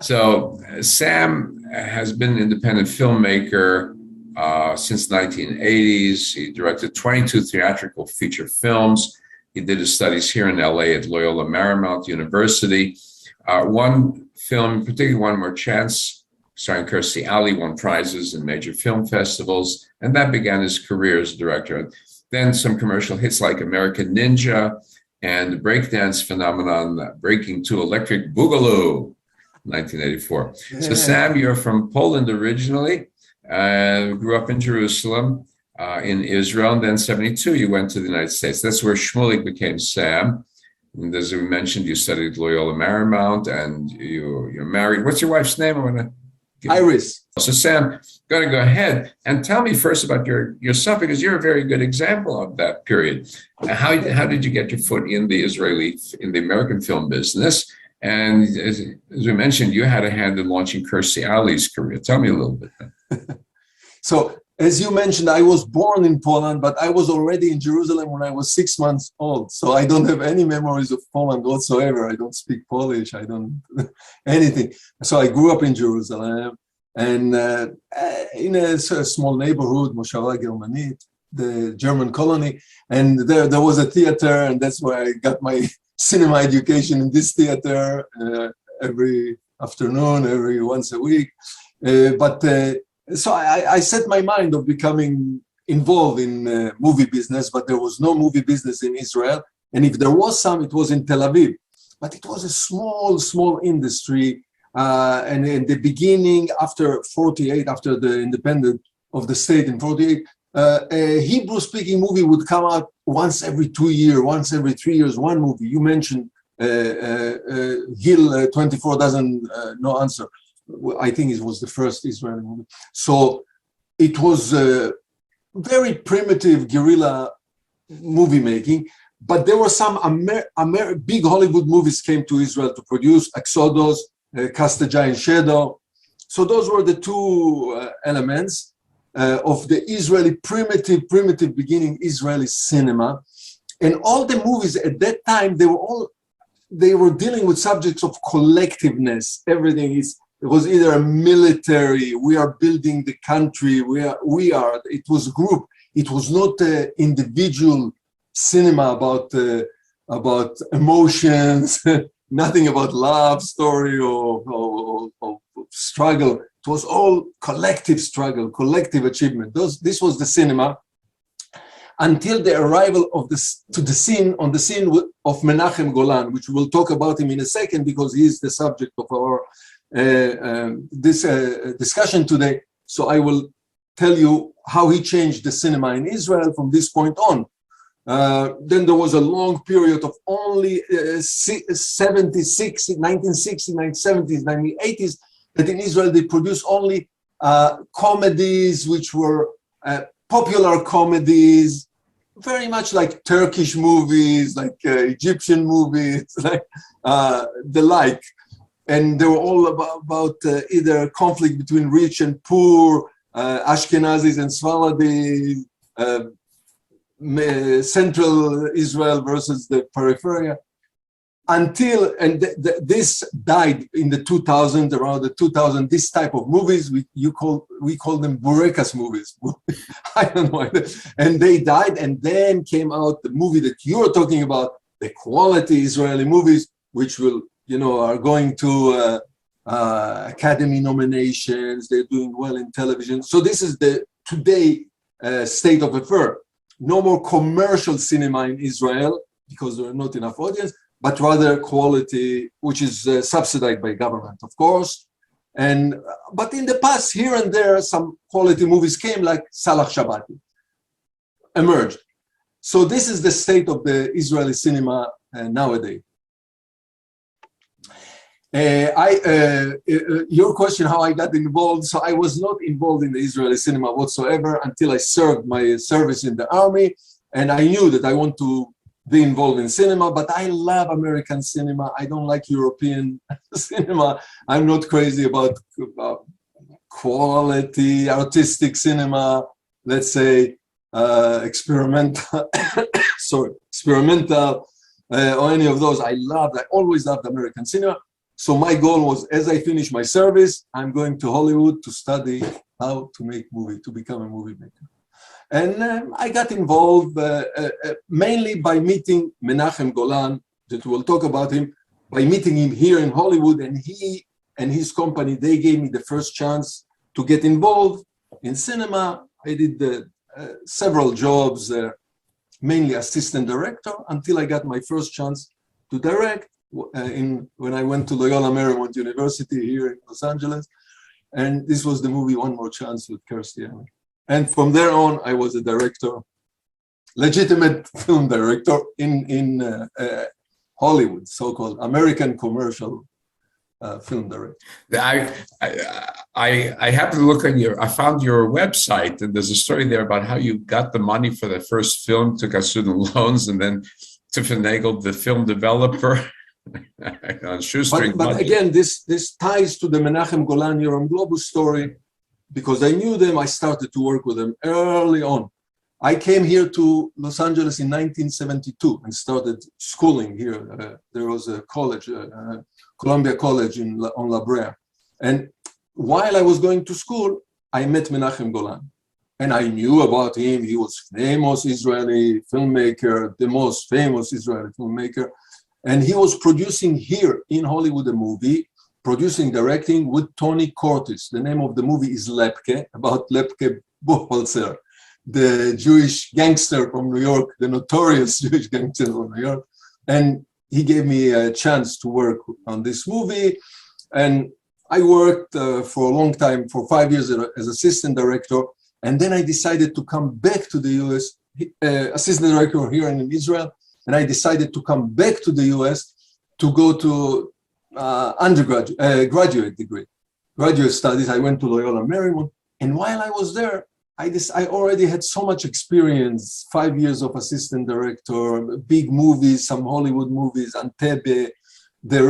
So Sam has been an independent filmmaker since 1980s. He directed 22 theatrical feature films. He did his studies here in LA at Loyola Marymount University. One film, particularly one more chance, starring Kirstie Alley, won prizes in major film festivals, and that began his career as a director. Then some commercial hits like American Ninja and the breakdance phenomenon Breaking to Electric Boogaloo, 1984. So Sam, you're from Poland originally, grew up in Jerusalem, in Israel, and then 72 you went to the United States. That's where Shmulik became Sam. And as we mentioned, you studied Loyola Marymount, and you're married. What's your wife's name? Iris. So Sam, going to go ahead and tell me first about yourself, because you're a very good example of that period. How did you get your foot in the American film business? And as we mentioned, you had a hand in launching Kirstie Alley's career. Tell me a little bit. So, as you mentioned, I was born in Poland, but I was already in Jerusalem when I was 6 months old. So I don't have any memories of Poland whatsoever. I don't speak Polish. I don't anything. So I grew up in Jerusalem and in a small neighborhood, Moshava Germanit, the German colony. And there was a theater, and that's where I got my cinema education, in this theater every afternoon, every once a week. So I set my mind of becoming involved in movie business, but there was no movie business in Israel. And if there was some, it was in Tel Aviv. But it was a small industry. And in the beginning, after 48, after the independence of the state in 48, a Hebrew-speaking movie would come out once every 2 years, once every 3 years, one movie. You mentioned Hill 24 doesn't no answer. I think it was the first Israeli movie. So it was very primitive guerrilla movie making, but there were some big Hollywood movies came to Israel to produce, Exodus, Cast a Giant Shadow. So those were the two elements of the Israeli primitive beginning Israeli cinema. And all the movies at that time, they were dealing with subjects of collectiveness. It was either a military, we are building the country, it was group. It was not individual cinema about emotions, nothing about love story or struggle. It was all collective struggle, collective achievement. This was the cinema until the arrival on the scene of Menachem Golan, which we'll talk about him in a second because he is the subject of our this discussion today. So I will tell you how he changed the cinema in Israel from this point on. Then there was a long period of only 1960s, 1970s, 1980s, that in Israel they produced only comedies, which were popular comedies, very much like Turkish movies, like Egyptian movies, like the like. And they were all about either conflict between rich and poor, Ashkenazis and Sfaradis, Central Israel versus the periphery. This died in the 2000s, around the 2000. This type of movies we call them Burekas movies. I don't know, and they died. And then came out the movie that you are talking about, the quality Israeli movies, which will are going to Academy nominations. They're doing well in television. So this is the today state of affair. No more commercial cinema in Israel because there are not enough audience, but rather quality, which is subsidized by government, of course. But in the past, here and there, some quality movies came, like Salah Shabati emerged. So this is the state of the Israeli cinema nowadays. Your question, how I got involved. So I was not involved in the Israeli cinema whatsoever until I served my service in the army. And I knew that I want to be involved in cinema, but I love American cinema. I don't like European cinema. I'm not crazy about quality, artistic cinema, let's say, experimental, or any of those. I always loved American cinema. So my goal was, as I finish my service, I'm going to Hollywood to study how to make movie, to become a movie maker. And I got involved mainly by meeting Menachem Golan, that we'll talk about him, by meeting him here in Hollywood, and he and his company, they gave me the first chance to get involved in cinema. I did several jobs, mainly assistant director, until I got my first chance to direct when I went to Loyola Marymount University here in Los Angeles. And this was the movie One More Chance with Kirstie Alley. And from there on, I was a director, legitimate film director in Hollywood, so-called American commercial film director. I happened to look on I found your website, and there's a story there about how you got the money for the first film, took out student loans, and then to finagle the film developer on shoestring. But again, this ties to the Menachem Golan Yoram Globus story, because I knew them. I started to work with them early on. I came here to Los Angeles in 1972 and started schooling here. There was a college, Columbia College on La Brea. And while I was going to school, I met Menachem Golan. And I knew about him. He was famous Israeli filmmaker, the most famous Israeli filmmaker. And he was producing here in Hollywood a movie, producing, directing with Tony Curtis. The name of the movie is Lepke, about Lepke Buchholzer, the Jewish gangster from New York, the notorious Jewish gangster from New York. And he gave me a chance to work on this movie. And I worked for a long time, for 5 years as assistant director. And then I decided to come back to the US, assistant director here in Israel. And I decided to come back to the US to go to graduate degree, graduate studies. I went to Loyola Marymount. And while I was there, I already had so much experience, 5 years of assistant director, big movies, some Hollywood movies, Antebbe, the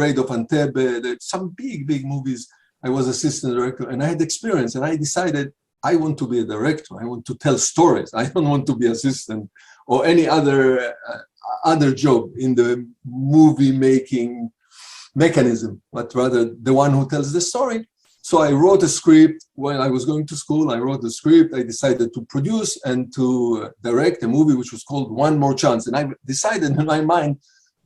Raid of Antebbe, some big movies. I was assistant director and I had experience, and I decided I want to be a director. I want to tell stories. I don't want to be assistant or any other job in the movie making mechanism, but rather the one who tells the story. So I wrote a script when I was going to school. I wrote the script. I decided to produce and to direct a movie which was called One More Chance. And I decided in my mind,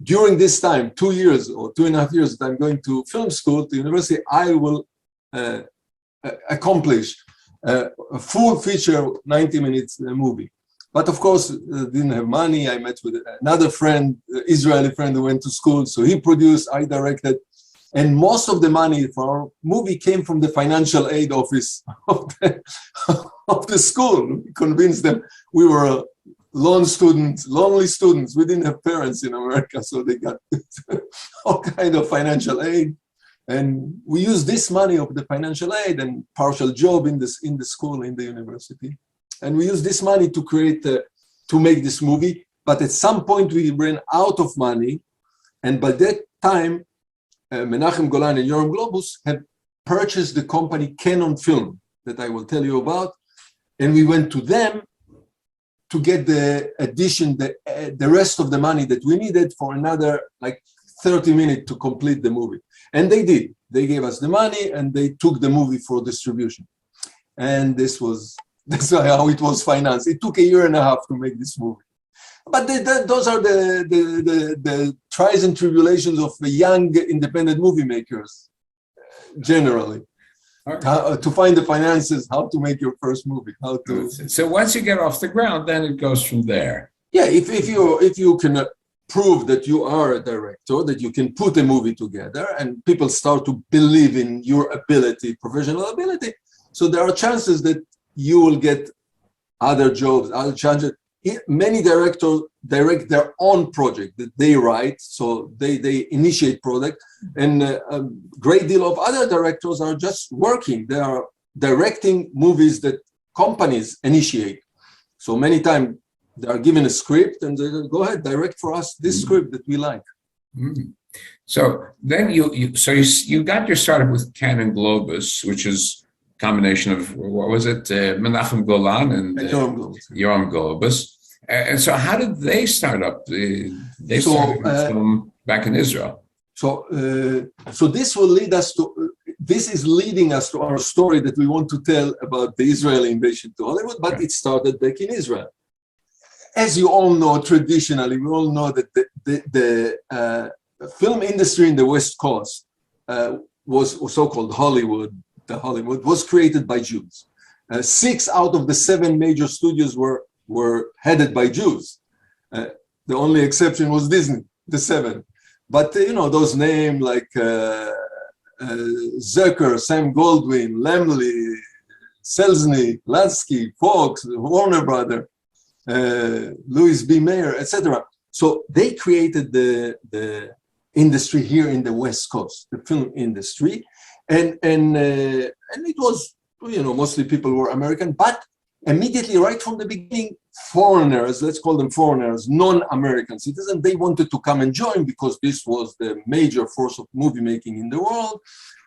during this time, 2 years or 2.5 years that I'm going to film school, to university, I will accomplish a full feature 90 minutes movie. But of course, didn't have money. I met with another friend, Israeli friend who went to school. So he produced, I directed. And most of the money for our movie came from the financial aid office of the school. We convinced them we were lonely students. We didn't have parents in America, so they got all kind of financial aid. And we used this money of the financial aid and partial job in the school, in the university. And we used this money to to make this movie. But at some point we ran out of money. And by that time, Menachem Golan and Yoram Globus had purchased the company Canon Film that I will tell you about. And we went to them to get the addition, the rest of the money that we needed for another like 30 minutes to complete the movie. And they did. They gave us the money and they took the movie for distribution. And that's how it was financed. It took 1.5 years to make this movie. But those are the trials and tribulations of the young independent movie makers, generally. Okay. To find the finances, how to make your first movie, how to. So once you get off the ground, then it goes from there. Yeah, if you can prove that you are a director, that you can put a movie together, and people start to believe in your ability, professional ability, so there are chances that you will get other jobs, other chances. Many directors direct their own project that they write, so they initiate product, and a great deal of other directors are just working. They are directing movies that companies initiate. So many times they are given a script and they go ahead, direct for us this script that we like. Mm-hmm. So then you got your start with Canon Globus, which is a combination of, what was it, Menachem Golan and Yoram Globus. And so how did they start up? They started film back in Israel. So this will lead us to, this is leading us to our story that we want to tell about the Israeli invasion to Hollywood, but it started back in Israel. As you all know, traditionally, we all know that the film industry in the West Coast was so-called Hollywood. The Hollywood was created by Jews. 6 out of the 7 major studios were headed by Jews. The only exception was Disney, the 7. But those names like Zucker, Sam Goldwyn, Laemmle, Selznick, Lasky, Fox, Warner Brother, Louis B. Mayer, etc. So they created the industry here in the West Coast, the film industry, and it was mostly people were American, but immediately right from the beginning, foreigners, let's call them foreigners, non-American citizens, they wanted to come and join because this was the major force of movie making in the world.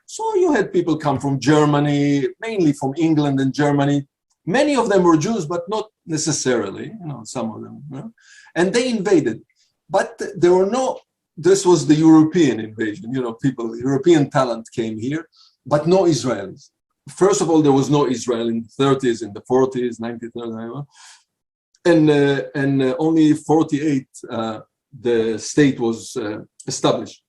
So you had people come from Germany, mainly from England and Germany. Many of them were Jews, but not necessarily, some of them, and they invaded. But there were this was the European invasion, European talent came here, but no Israelis. First of all, there was no Israel in the 30s, in the 40s, 1930s, and only 48 the state was established.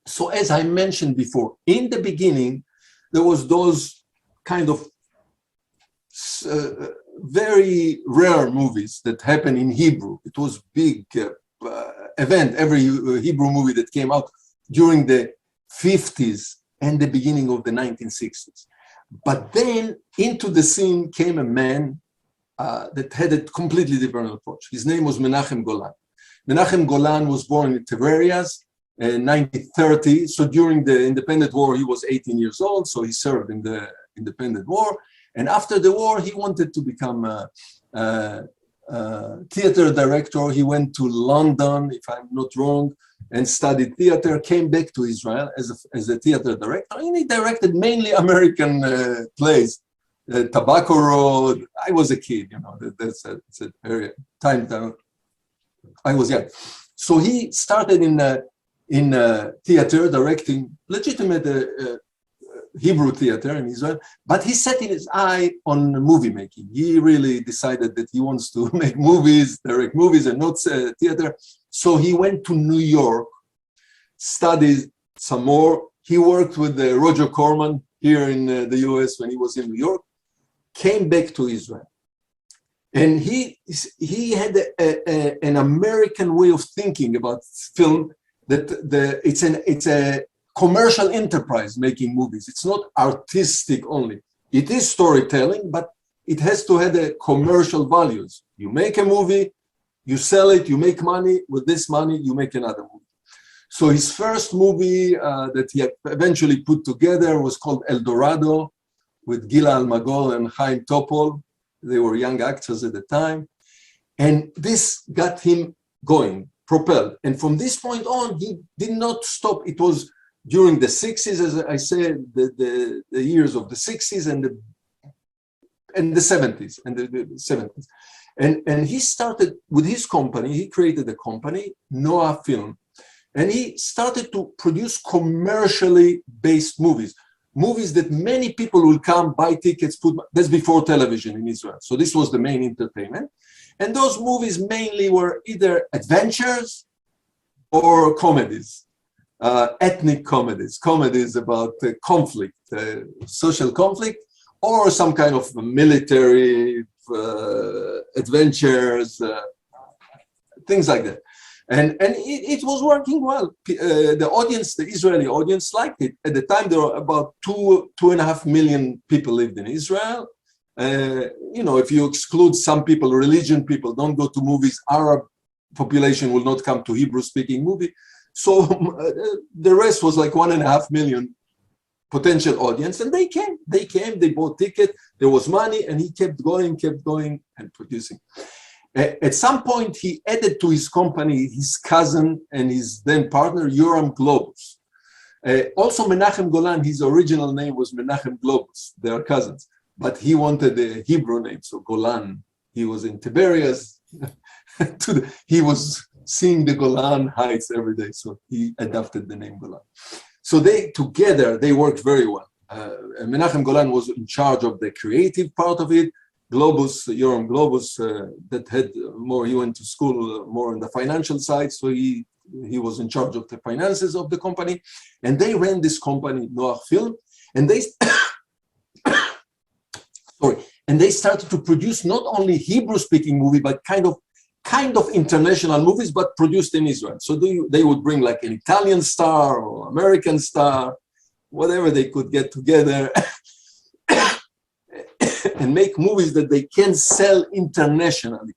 So as I mentioned before, in the beginning, there was those kind of very rare movies that happen in Hebrew. It was big event, every Hebrew movie that came out during the 50s and the beginning of the 1960s. But then into the scene came a man that had a completely different approach. His name was Menachem Golan. Menachem Golan was born in Tiberias in 1930. So during the independent war, he was 18 years old. So he served in the independent war. And after the war, he wanted to become a theater director. He went to London, if I'm not wrong, and studied theater, came back to Israel as a theater director, and he directed mainly American plays. Tobacco Road. I was a kid, that's a very time I was young. So he started in theater, directing legitimate Hebrew theater in Israel, but he set his eye on movie making. He really decided that he wants to make movies, direct movies, and not theater. So he went to New York, studied some more. He worked with Roger Corman here in the US when he was in New York, came back to Israel. And he had an American way of thinking about film, that it's a commercial enterprise making movies. It's not artistic only. It is storytelling, but it has to have the commercial values. You make a movie, you sell it, you make money. With this money, you make another movie. So his first movie that he eventually put together was called El Dorado, with Gila Almagor and Chaim Topol. They were young actors at the time. And this got him going, propelled. And from this point on, he did not stop. It was during the 60s, as I said, the years of the 60s and the 70s, And he started with his company. He created a company, Noah Film. And he started to produce commercially based movies that many people will come, buy tickets, that's before television in Israel. So this was the main entertainment. And those movies mainly were either adventures or comedies, ethnic comedies about conflict, social conflict, or some kind of military adventures, things like that. And it was working well. The audience, the Israeli audience, liked it. At the time, there were about 2.5 million people lived in Israel. If you exclude some people, religion people don't go to movies, Arab population will not come to Hebrew-speaking movie. So the rest was like 1.5 million potential audience, and they came, they bought ticket, there was money, and he kept going and producing. At some point, he added to his company his cousin and his then partner, Yoram Globus. Also, Menachem Golan, his original name was Menachem Globus. They are cousins, but he wanted a Hebrew name, so Golan. He was in Tiberias. He was seeing the Golan Heights every day. So he adopted the name Golan. So they together, they worked very well. Menachem Golan was in charge of the creative part of it. Globus, Yoram Globus, that had more, he went to school more on the financial side. So he was in charge of the finances of the company. And they ran this company, Noach Film, and they, and they started to produce not only Hebrew-speaking movie, but kind of international movies, but produced in Israel. So they would bring like an Italian star or American star, whatever they could get together, and make movies that they can sell internationally.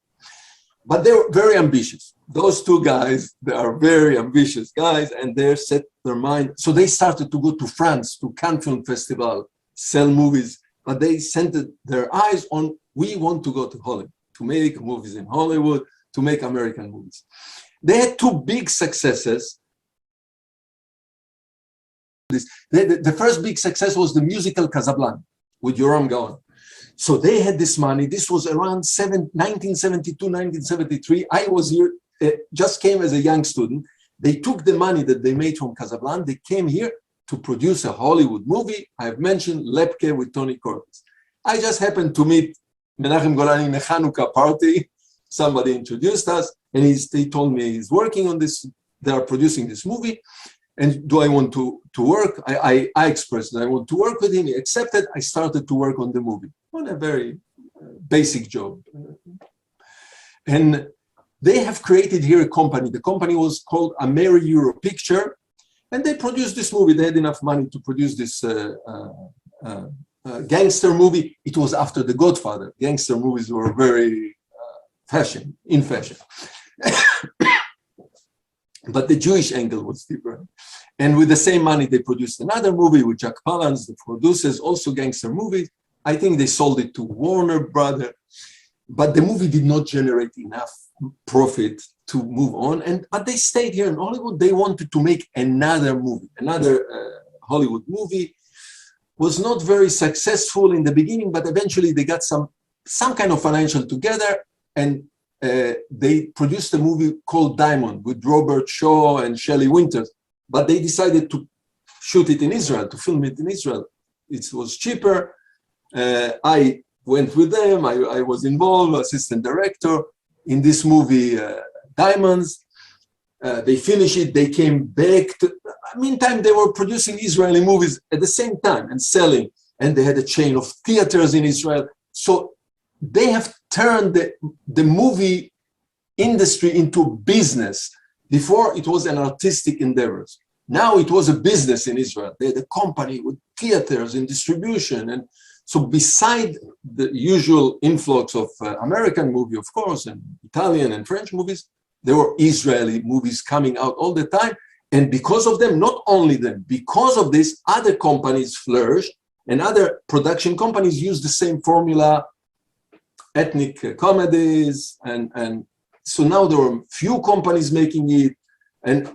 But they were very ambitious. Those two guys, they are very ambitious guys, and they set their mind. So they started to go to France, to Cannes Film Festival, sell movies, but they centered their eyes on, we want to go to Hollywood, to make movies in Hollywood, to make American movies. They had two big successes. The first big success was the musical Casablanca with Yoram Gaon. So they had this money. This was around 1972, 1973. I was here, just came as a young student. They took the money that they made from Casablanca. They came here to produce a Hollywood movie. I've mentioned Lepke with Tony Curtis. I just happened to meet Menachem Golan in a Hanukkah party. Somebody introduced us, and he told me he's working on this. They are producing this movie. And do I want to work? I expressed that I want to work with him. He accepted. I started to work on the movie, on a very basic job. And they have created here a company. The company was called Ameri Euro Picture, and they produced this movie. They had enough money to produce this gangster movie. It was after The Godfather. Gangster movies were very in fashion. But the Jewish angle was different. And with the same money, they produced another movie with Jack Palance, the producers, also gangster movies. I think they sold it to Warner Brothers, but the movie did not generate enough profit to move on. But they stayed here in Hollywood. They wanted to make another movie, another Hollywood movie. Was not very successful in the beginning, but eventually they got some kind of financial together, and they produced a movie called Diamond with Robert Shaw and Shelley Winters, but they decided to shoot it in Israel, to film it in Israel. It was cheaper. I went with them. I was involved, assistant director in this movie, Diamonds. They finished it. They came back. Meantime, they were producing Israeli movies at the same time and selling, and they had a chain of theaters in Israel. So they have turned the movie industry into business. Before, it was an artistic endeavor. Now it was a business in Israel. They had a company with theaters and distribution. And so beside the usual influx of American movie, of course, and Italian and French movies, there were Israeli movies coming out all the time. And because of them, not only them, because of this, other companies flourished, and other production companies used the same formula, ethnic comedies, and so now there were few companies making it, and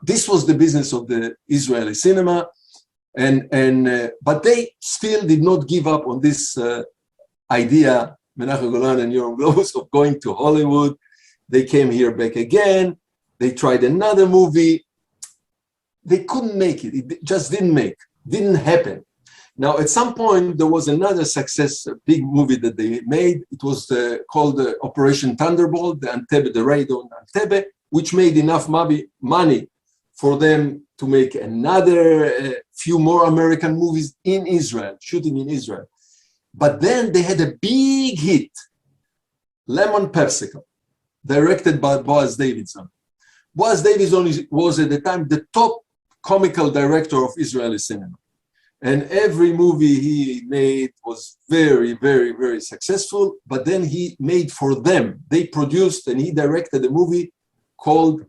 this was the business of the Israeli cinema, but they still did not give up on this idea, Menachem Golan and Yoram Globus, of going to Hollywood. They came here back again. They tried another movie. They couldn't make it. It just didn't happen. Now, at some point, there was another success, a big movie that they made. It was called Operation Thunderbolt, the raid on Entebbe, which made enough money for them to make another few more American movies in Israel, shooting in Israel. But then they had a big hit, Lemon Pepsicle, directed by Boaz Davidson. Boaz Davidson was at the time the top comical director of Israeli cinema. And every movie he made was very, very, very successful. But then he made for them. They produced and he directed a movie called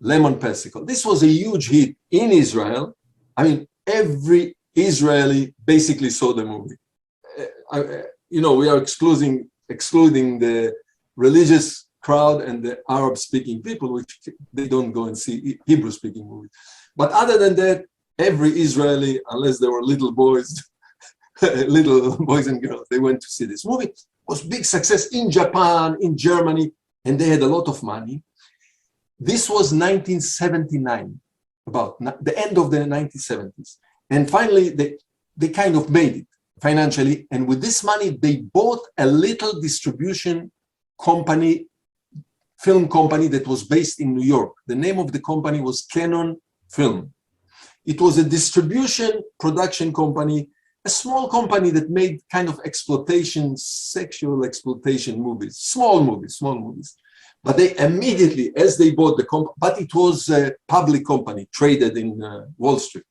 Lemon Pepsicle. This was a huge hit in Israel. I mean, every Israeli basically saw the movie. We are excluding the religious crowd and the Arab-speaking people, which they don't go and see Hebrew-speaking movies. But other than that, every Israeli, unless they were little boys and girls, they went to see this movie. It was big success in Japan, in Germany, and they had a lot of money. This was 1979, about the end of the 1970s. And finally, they kind of made it financially. And with this money, they bought a little distribution company, film company that was based in New York. The name of the company was Cannon Film. It was a distribution production company, a small company that made kind of exploitation, sexual exploitation movies, small movies. But they immediately, as they bought the company, but it was a public company traded in Wall Street.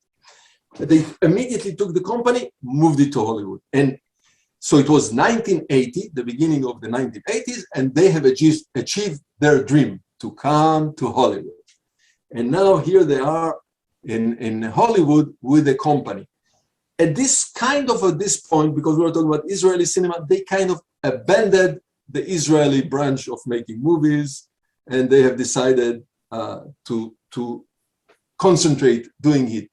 They immediately took the company, moved it to Hollywood. And so it was 1980, the beginning of the 1980s, and they have achieved their dream to come to Hollywood. And now here they are in Hollywood with a company. At this point, because we were talking about Israeli cinema, they kind of abandoned the Israeli branch of making movies, and they have decided to concentrate doing it.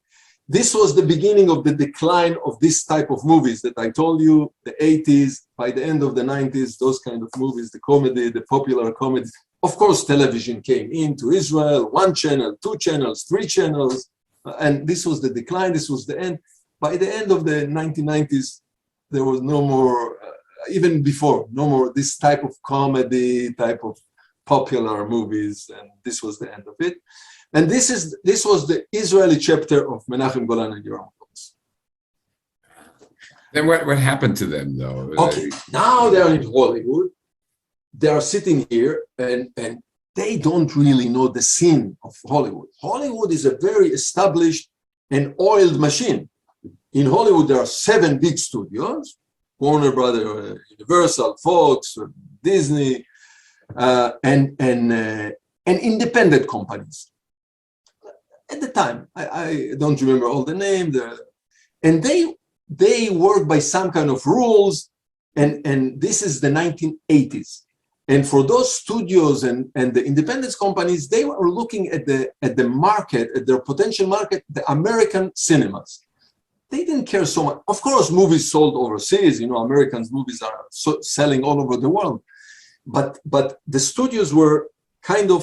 This was the beginning of the decline of this type of movies that I told you, the 80s, by the end of the 90s, those kind of movies, the comedy, the popular comedy. Of course, television came into Israel, 1 channel, 2 channels, 3 channels, and this was the decline, this was the end. By the end of the 1990s, there was no more, even before, no more this type of comedy, type of popular movies, and this was the end of it. And this was the Israeli chapter of Menachem Golan and Yoram Globus. Then what happened to them, though? Okay, now they're in Hollywood. They are sitting here, and they don't really know the scene of Hollywood. Hollywood is a very established and oiled machine. In Hollywood, there are 7 big studios: Warner Brothers, Universal, Fox, Disney, and independent companies. At the time, I don't remember all the names, and they work by some kind of rules, and this is the 1980s. And for those studios and the independent companies, they were looking at the market, at their potential market, the American cinemas. They didn't care so much. Of course, movies sold overseas. American movies are selling all over the world, but the studios were kind of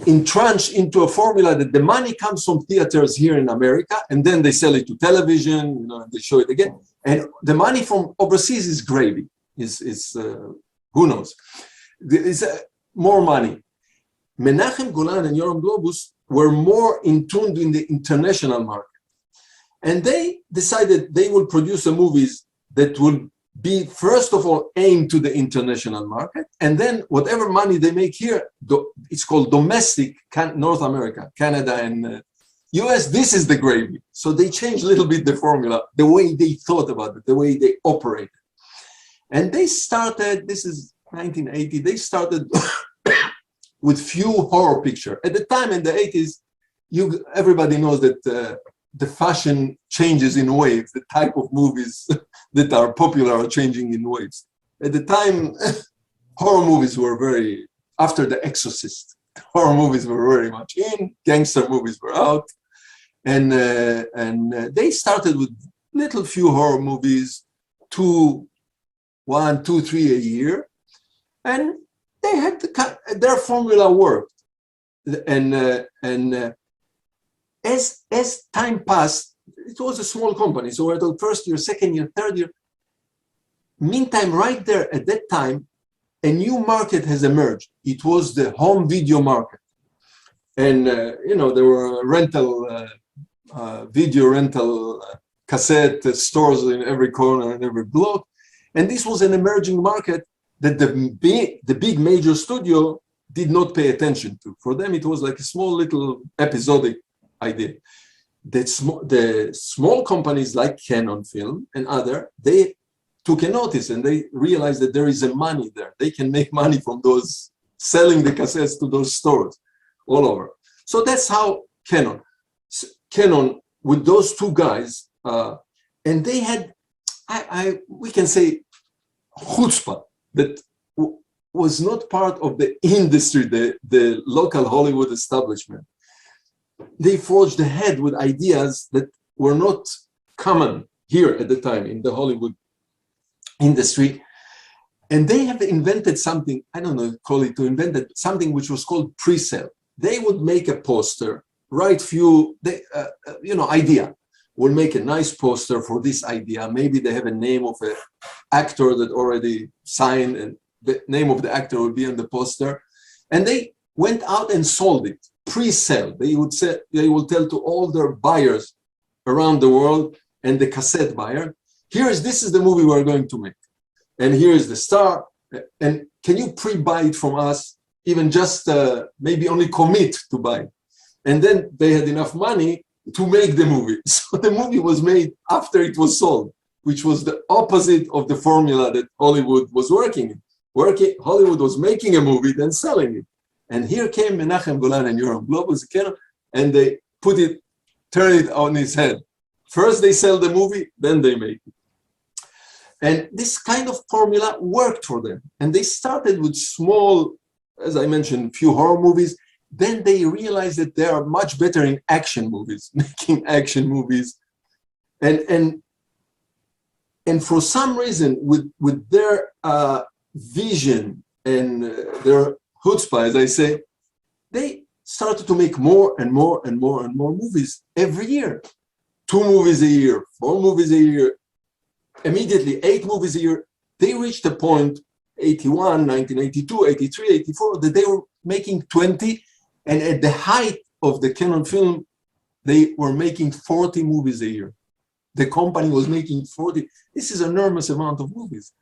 entrenched into a formula that the money comes from theaters here in America, and then they sell it to television, and they show it again. And the money from overseas is gravy. Is who knows? There is more money. Menachem Golan and Yoram Globus were more in tune in the international market, and they decided they will produce movies that will be, first of all, aimed to the international market, and then whatever money they make here, it's called domestic North America, Canada, and US. This is the gravy. So they changed a little bit the formula, the way they thought about it, the way they operated. And they started, this is 1980, they started with few horror pictures. At the time in the 80s, everybody knows that the fashion changes in waves, the type of movies that are popular are changing in waves. At the time, horror movies were after The Exorcist, horror movies were very much in, gangster movies were out. And they started with little few horror movies, 1, 2, 3 a year, and they had their formula worked. And as time passed, it was a small company. So we're talking first year, second year, third year. Meantime, right there at that time, a new market has emerged. It was the home video market, and there were video rental cassette stores in every corner and every block. And this was an emerging market that the big major studio did not pay attention to. For them, it was like a small little episodic idea. The small companies like Cannon Film and other, they took a notice and they realized that there is a money there. They can make money from those, selling the cassettes to those stores all over. So that's how Cannon with those 2 guys, and they had, we can say, chutzpah that was not part of the industry, the local Hollywood establishment. They forged ahead with ideas that were not common here at the time in the Hollywood industry. And they have invented something, I don't know, call it to invented something which was called pre-sale. They would make a poster, write few, idea. Will make a nice poster for this idea. Maybe they have a name of an actor that already signed, and the name of the actor will be on the poster. And they went out and sold it, pre-sale. They will tell to all their buyers around the world and the cassette buyer, this is the movie we're going to make. And here is the star. And can you pre-buy it from us? Even just maybe only commit to buy it. And then they had enough money to make the movie. So the movie was made after it was sold, which was the opposite of the formula that Hollywood was working in. Hollywood was making a movie, then selling it. And here came Menachem Golan and Yoram Globus, and they turn it on its head. First they sell the movie, then they make it. And this kind of formula worked for them. And they started with small, as I mentioned, few horror movies. Then they realized that they are much better in action movies, making action movies. And for some reason, with their vision and their chutzpah, as I say, they started to make more and more and more and more movies every year. 2 movies a year, 4 movies a year, immediately 8 movies a year. They reached a point, 81, 1982, 83, 84, that they were making 20. And at the height of the Canon film, they were making 40 movies a year. The company was making 40. This is an enormous amount of movies.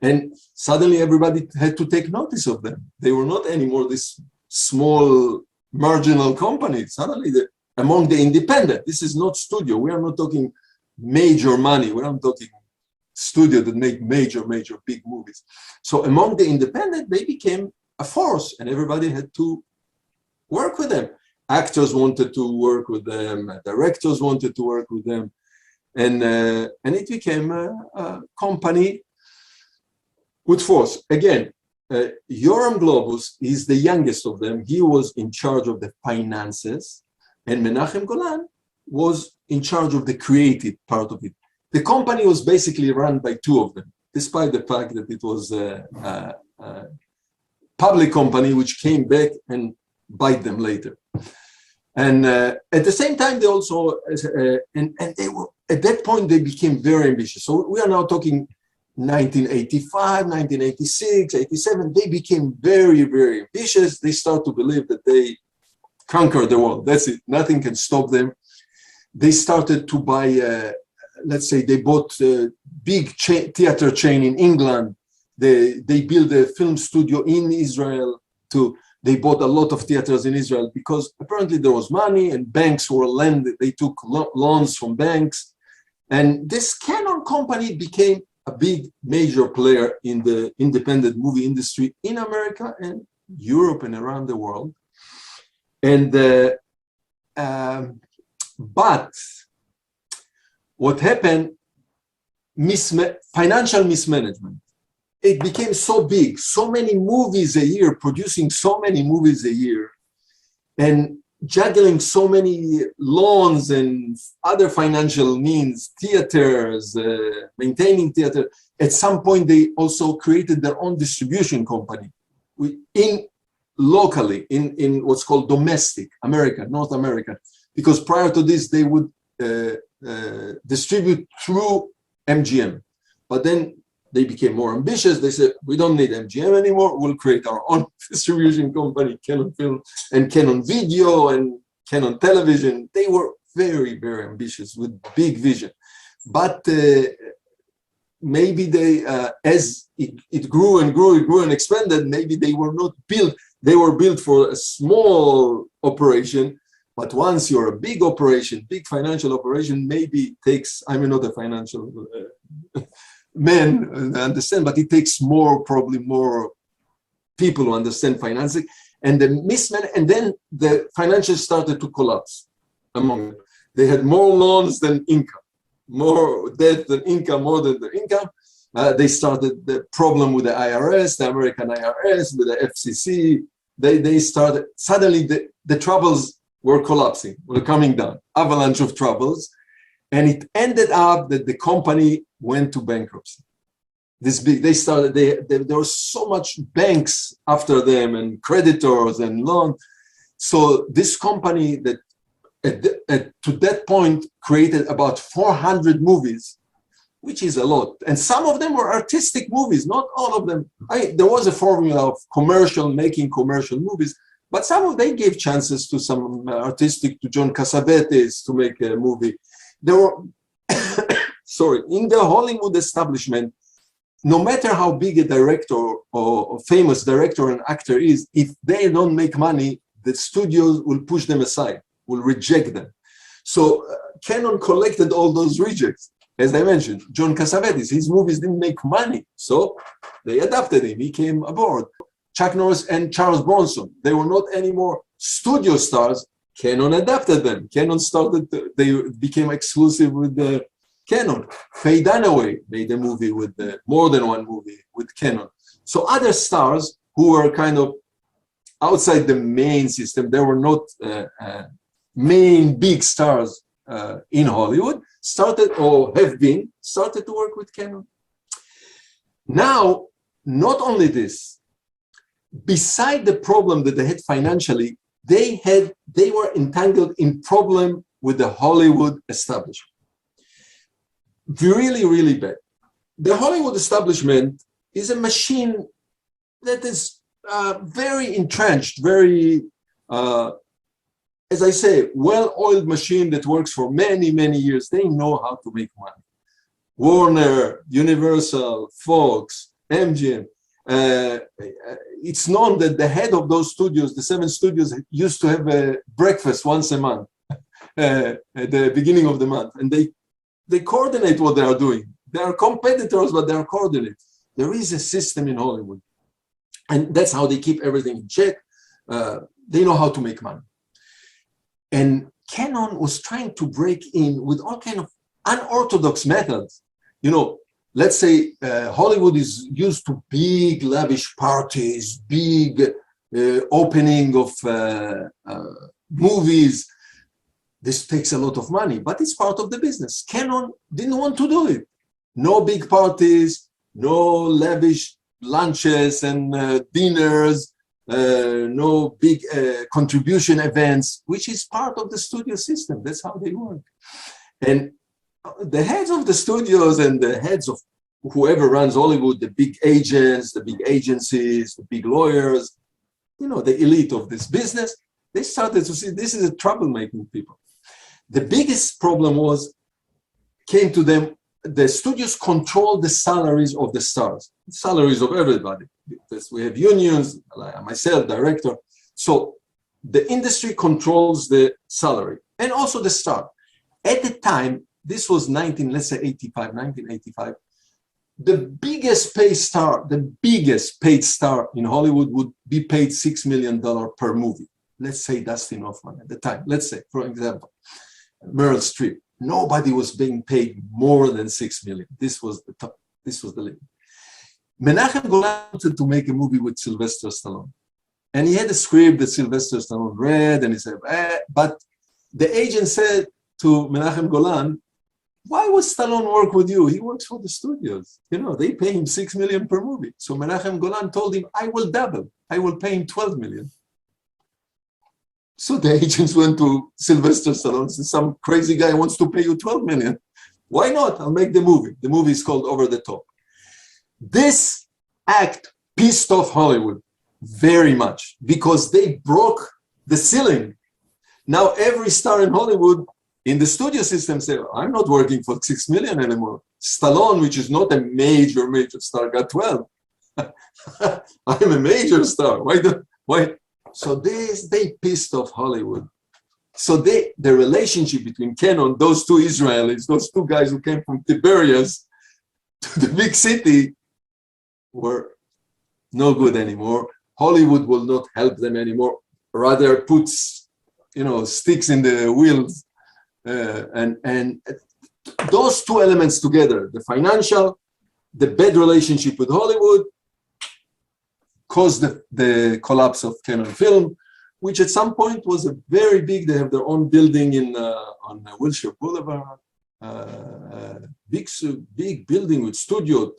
And suddenly everybody had to take notice of them. They were not anymore this small marginal company. Suddenly among the independent, this is not studio. We are not talking major money. We're not talking studio that make major big movies. So among the independent, they became a force, and everybody had to work with them. Actors wanted to work with them, directors wanted to work with them, and it became a company with force. Again, Yoram Globus is the youngest of them. He was in charge of the finances, and Menachem Golan was in charge of the creative part of it. The company was basically run by 2 of them, despite the fact that it was a public company which came back and bite them later. And at the same time, they also, and they were, at that point, they became very ambitious. So we are now talking 1985, 1986, 87. They became very ambitious. They start to believe that they conquered the world. That's it. Nothing can stop them. They started to buy, let's say they bought a big theater chain in England. They built a film studio in Israel. They bought a lot of theaters in Israel because apparently there was money and banks were lending. They took loans from banks. And this Canon company became a big major player in the independent movie industry in America and Europe and around the world. And but what happened, financial mismanagement. It became so big, so many movies a year, producing so many movies a year, and juggling so many loans and other financial means, theaters, maintaining theater. At some point, they also created their own distribution company locally in what's called domestic America, North America, because prior to this, they would distribute through MGM. But then they became more ambitious. They said, we don't need MGM anymore. We'll create our own distribution company, Canon Film and Canon Video and Canon Television. They were very ambitious with big vision. But maybe they, as it grew and expanded, maybe they were not built. They were built for a small operation. But once you're a big operation, big financial operation, maybe it takes, I'm not a financial man, understand, but it takes probably more people who understand financing. And and then the financials started to collapse among them. They had more loans than income, more debt than income, more than the income. They started the problem with the IRS, the American IRS, with the FCC. They started, suddenly the troubles were collapsing, were coming down, avalanche of troubles. And it ended up that the company went to bankruptcy. this big. They started. There was so much banks after them and creditors and loan. So this company that to that point created about 400 movies, which is a lot. And some of them were artistic movies, not all of them. There was a formula of making commercial movies, but some of them gave chances to some artistic, to John Cassavetes to make a movie. There were, in the Hollywood establishment, no matter how big a director or famous director and actor is, if they don't make money, the studios will push them aside, will reject them. So Canon collected all those rejects. As I mentioned, John Cassavetes, his movies didn't make money, so they adopted him. He came aboard. Chuck Norris and Charles Bronson, they were not anymore studio stars. Canon adopted them. Canon they became exclusive with the Canon. Faye Dunaway made a movie with more than one movie with Canon. So other stars who were kind of outside the main system, they were not main big stars in Hollywood, started to work with Canon. Now, not only this, beside the problem that they had financially, they were entangled in problem with the Hollywood establishment. Really, really bad. The Hollywood establishment is a machine that is very entrenched, very, as I say, well-oiled machine that works for many, many years. They know how to make money. Warner, Universal, Fox, MGM. It's known that the head of those studios, the 7 studios, used to have a breakfast once a month at the beginning of the month. And they coordinate what they are doing. They are competitors, but they are coordinated. There is a system in Hollywood. And that's how they keep everything in check. They know how to make money. And Canon was trying to break in with all kind of unorthodox methods. You know, let's say Hollywood is used to big, lavish parties, big opening of movies. This takes a lot of money, but it's part of the business. Canon didn't want to do it. No big parties, no lavish lunches and dinners, no big contribution events, which is part of the studio system. That's how they work. And the heads of the studios and the heads of whoever runs Hollywood, the big agents, the big agencies, the big lawyers, you know, the elite of this business, they started to see this is a troublemaking people. The biggest problem came to them. The studios control the salaries of the stars, salaries of everybody. Because we have unions, like myself, director. So the industry controls the salary and also the star. At the time, this was 1985, the biggest paid star in Hollywood would be paid $6 million per movie. Let's say Dustin Hoffman at the time. Let's say, for example, Meryl Streep. Nobody was being paid more than $6 million. This was the top. This was the limit. Menachem Golan wanted to make a movie with Sylvester Stallone. And he had a script that Sylvester Stallone read, and he said, but the agent said to Menachem Golan, why would Stallone work with you? He works for the studios. You know, they pay him $6 million per movie. So Menachem Golan told him, I will double. I will pay him $12 million. So the agents went to Sylvester Stallone and said, some crazy guy wants to pay you $12 million. Why not? I'll make the movie. The movie is called Over the Top. This act pissed off Hollywood very much because they broke the ceiling. Now every star in Hollywood in the studio system say, I'm not working for $6 million anymore. Stallone, which is not a major star, got 12. I'm a major star. Why? So they pissed off Hollywood. So the relationship between Canon, those two Israelis, those two guys who came from Tiberias to the big city, were no good anymore. Hollywood will not help them anymore. Rather puts, sticks in the wheels. And those two elements together, the financial, the bad relationship with Hollywood, caused the collapse of Canon Film, which at some point was a very big. They have their own building on Wilshire Boulevard. big building with studio,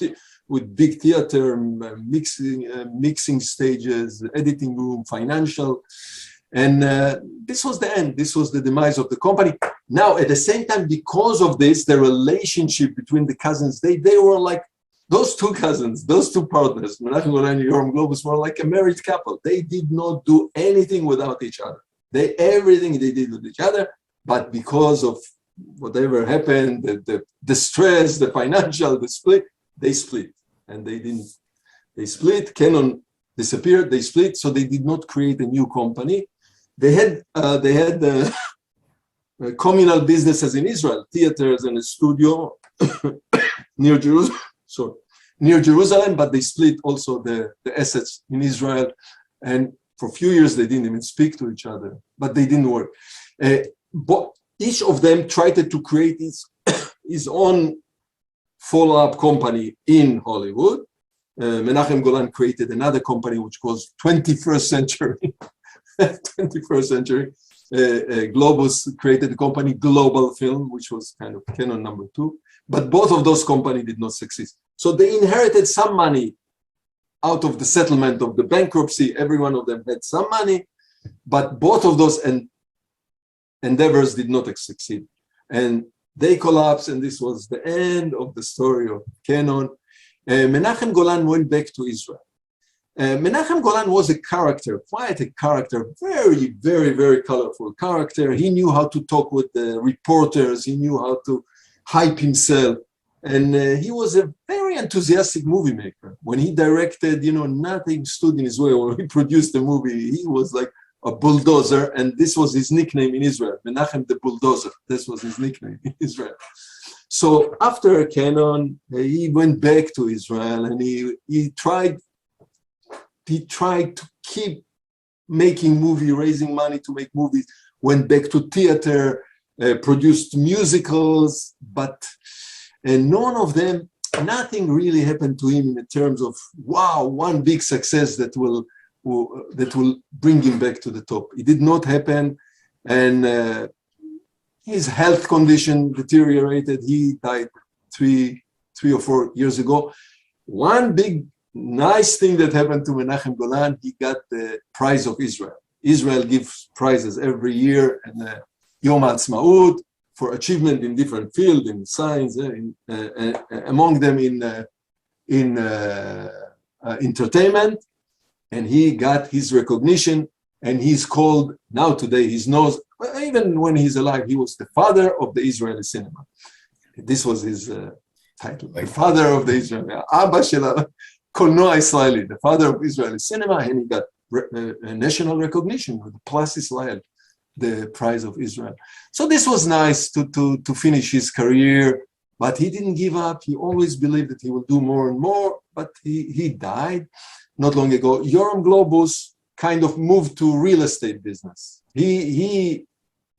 with big theater, mixing stages, editing room, financial. And this was the end. This was the demise of the company. Now, at the same time, because of this, the relationship between the cousins, they were like those two cousins, those two partners, Menachem Golan and Yoram Globus, were like a married couple. They did not do anything without each other. Everything they did with each other, but because of whatever happened, the stress, the financial, the split, they split. And they split. Canon disappeared, they split, so they did not create a new company. They had communal businesses in Israel, theaters and a studio near Jerusalem, but they split also the assets in Israel. And for a few years, they didn't even speak to each other, but they didn't work. But each of them tried to create his own follow-up company in Hollywood. Menachem Golan created another company which was 21st century. 21st century. Globus created the company Global Film, which was kind of Canon number 2. But both of those companies did not succeed. So they inherited some money out of the settlement of the bankruptcy. Every one of them had some money, but both of those endeavors did not succeed. And they collapsed, and this was the end of the story of Canon. Menachem Golan went back to Israel. Menachem Golan was a character, quite a character, very, very, very colorful character. He knew how to talk with the reporters. He knew how to hype himself. And he was a very enthusiastic movie maker. When he directed, nothing stood in his way. When he produced the movie, he was like a bulldozer. And this was his nickname in Israel, Menachem the Bulldozer. This was his nickname in Israel. So after Canon, he went back to Israel, and he tried to keep making movies, raising money to make movies, went back to theater, produced musicals, but none of them, nothing really happened to him in terms of, wow, one big success that will bring him back to the top. It did not happen, and his health condition deteriorated. He died three or 4 years ago. One big nice thing that happened to Menachem Golan, he got the prize of Israel. Israel gives prizes every year, and Yom HaAtzmaut for achievement in different fields, in science, among them in entertainment. And he got his recognition, and he's called, now today he's known, even when he's alive, he was the father of the Israeli cinema. This was his title, the father of the Israeli, Abba Shel Kolnoa Israeli, the father of Israeli cinema, and he got national recognition with the Plus Israel, the prize of Israel. So this was nice to finish his career, but he didn't give up. He always believed that he will do more and more, but he died not long ago. Yoram Globus kind of moved to real estate business. He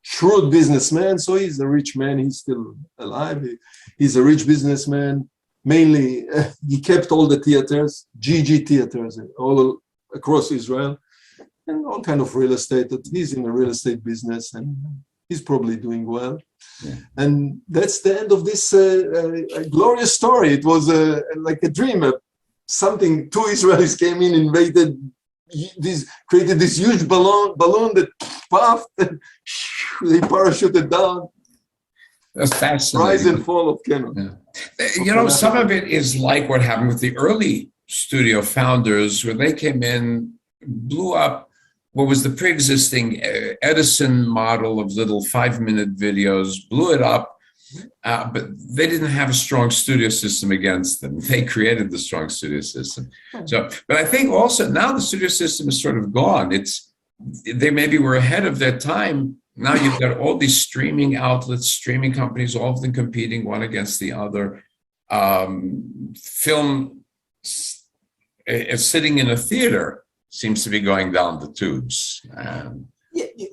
shrewd businessman, so he's a rich man. He's still alive. He's a rich businessman. Mainly, he kept all the theaters, GG theaters, all across Israel, and all kind of real estate. He's in the real estate business, and he's probably doing well. Yeah. And that's the end of this glorious story. It was like a dream. Something, 2 Israelis came in, invaded, created this huge balloon that puffed, and they parachuted down. That's fascinating. Rise and fall of Canon. Yeah. Some of it is like what happened with the early studio founders, when they came in, blew up what was the pre-existing Edison model of little 5-minute videos, blew it up, but they didn't have a strong studio system against them. They created the strong studio system. So, but I think also now the studio system is sort of gone. They maybe were ahead of their time. Now you've got all these streaming outlets, streaming companies, all of them competing one against the other. Film sitting in a theater seems to be going down the tubes.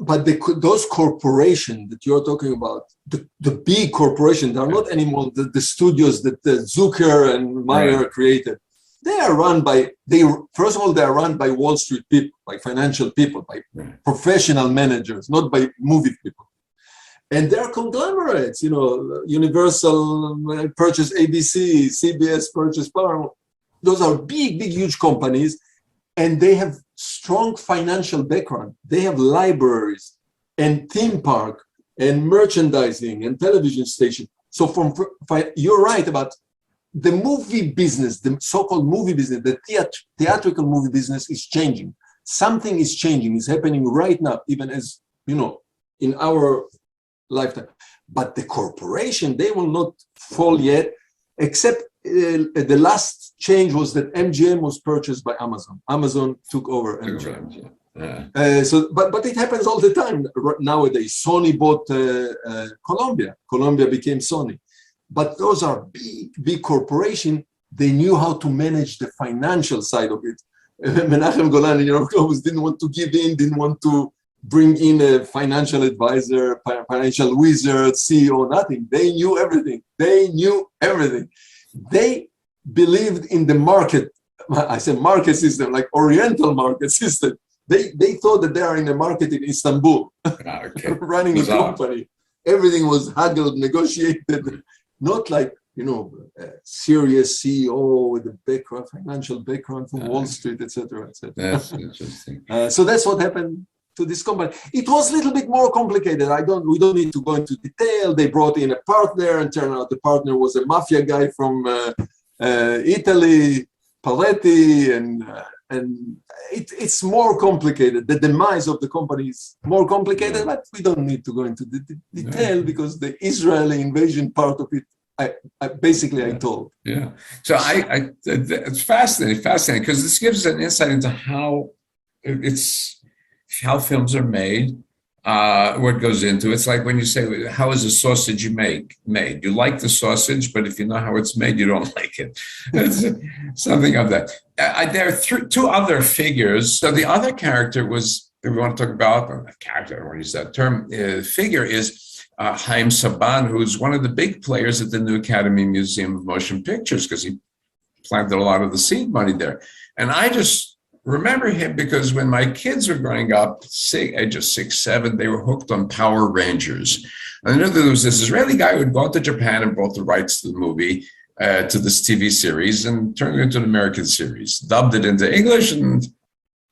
But those corporations that you're talking about, the big corporations, they are not anymore the studios that Zucker and Meyer created. They are run by, first of all, they are run by Wall Street people, by financial people, by professional managers, not by movie people. And they're conglomerates, Universal purchased ABC, CBS purchased Paramount. Those are big, big, huge companies, and they have strong financial background. They have libraries and theme park and merchandising and television station. So you're right about the movie business, the so-called movie business, the theatrical movie business is changing. Something is changing. It's happening right now, even as, in our lifetime. But the corporation, they will not fall yet, except the last change was that MGM was purchased by Amazon. Amazon took over MGM. Yeah. But it happens all the time nowadays. Sony bought Columbia. Columbia became Sony. But those are big, big corporations. They knew how to manage the financial side of it. Menachem Golan and Yoram Globus didn't want to give in, didn't want to bring in a financial advisor, financial wizard, CEO, nothing. They knew everything. They believed in the market. I said market system, like Oriental market system. They thought that they are in a market in Istanbul, running a company. Everything was haggled, negotiated, not like, a serious CEO with a background, financial background from Wall Street, etc., etc. That's interesting. So that's what happened to this company. It was a little bit more complicated. We don't need to go into detail. They brought in a partner, and turned out the partner was a mafia guy from Italy, Paletti, and it's more complicated. The demise of the company is more complicated, but we don't need to go into the detail because the Israeli invasion part of it, I told. Yeah. So it's fascinating because this gives an insight into how films are made, what goes into it. It's like when you say, how is a sausage made? You like the sausage, but if you know how it's made, you don't like it. It's something of that. There are two other figures. So the other character was, if we want to talk about, character, I don't want to use that term, figure is Haim Saban, who's one of the big players at the New Academy Museum of Motion Pictures, because he planted a lot of the seed money there. And I just remember him because when my kids were growing up, age of 6, 7, they were hooked on Power Rangers. And I knew there was this Israeli guy who had gone to Japan and brought the rights to the movie, to this TV series, and turned it into an American series, dubbed it into English, and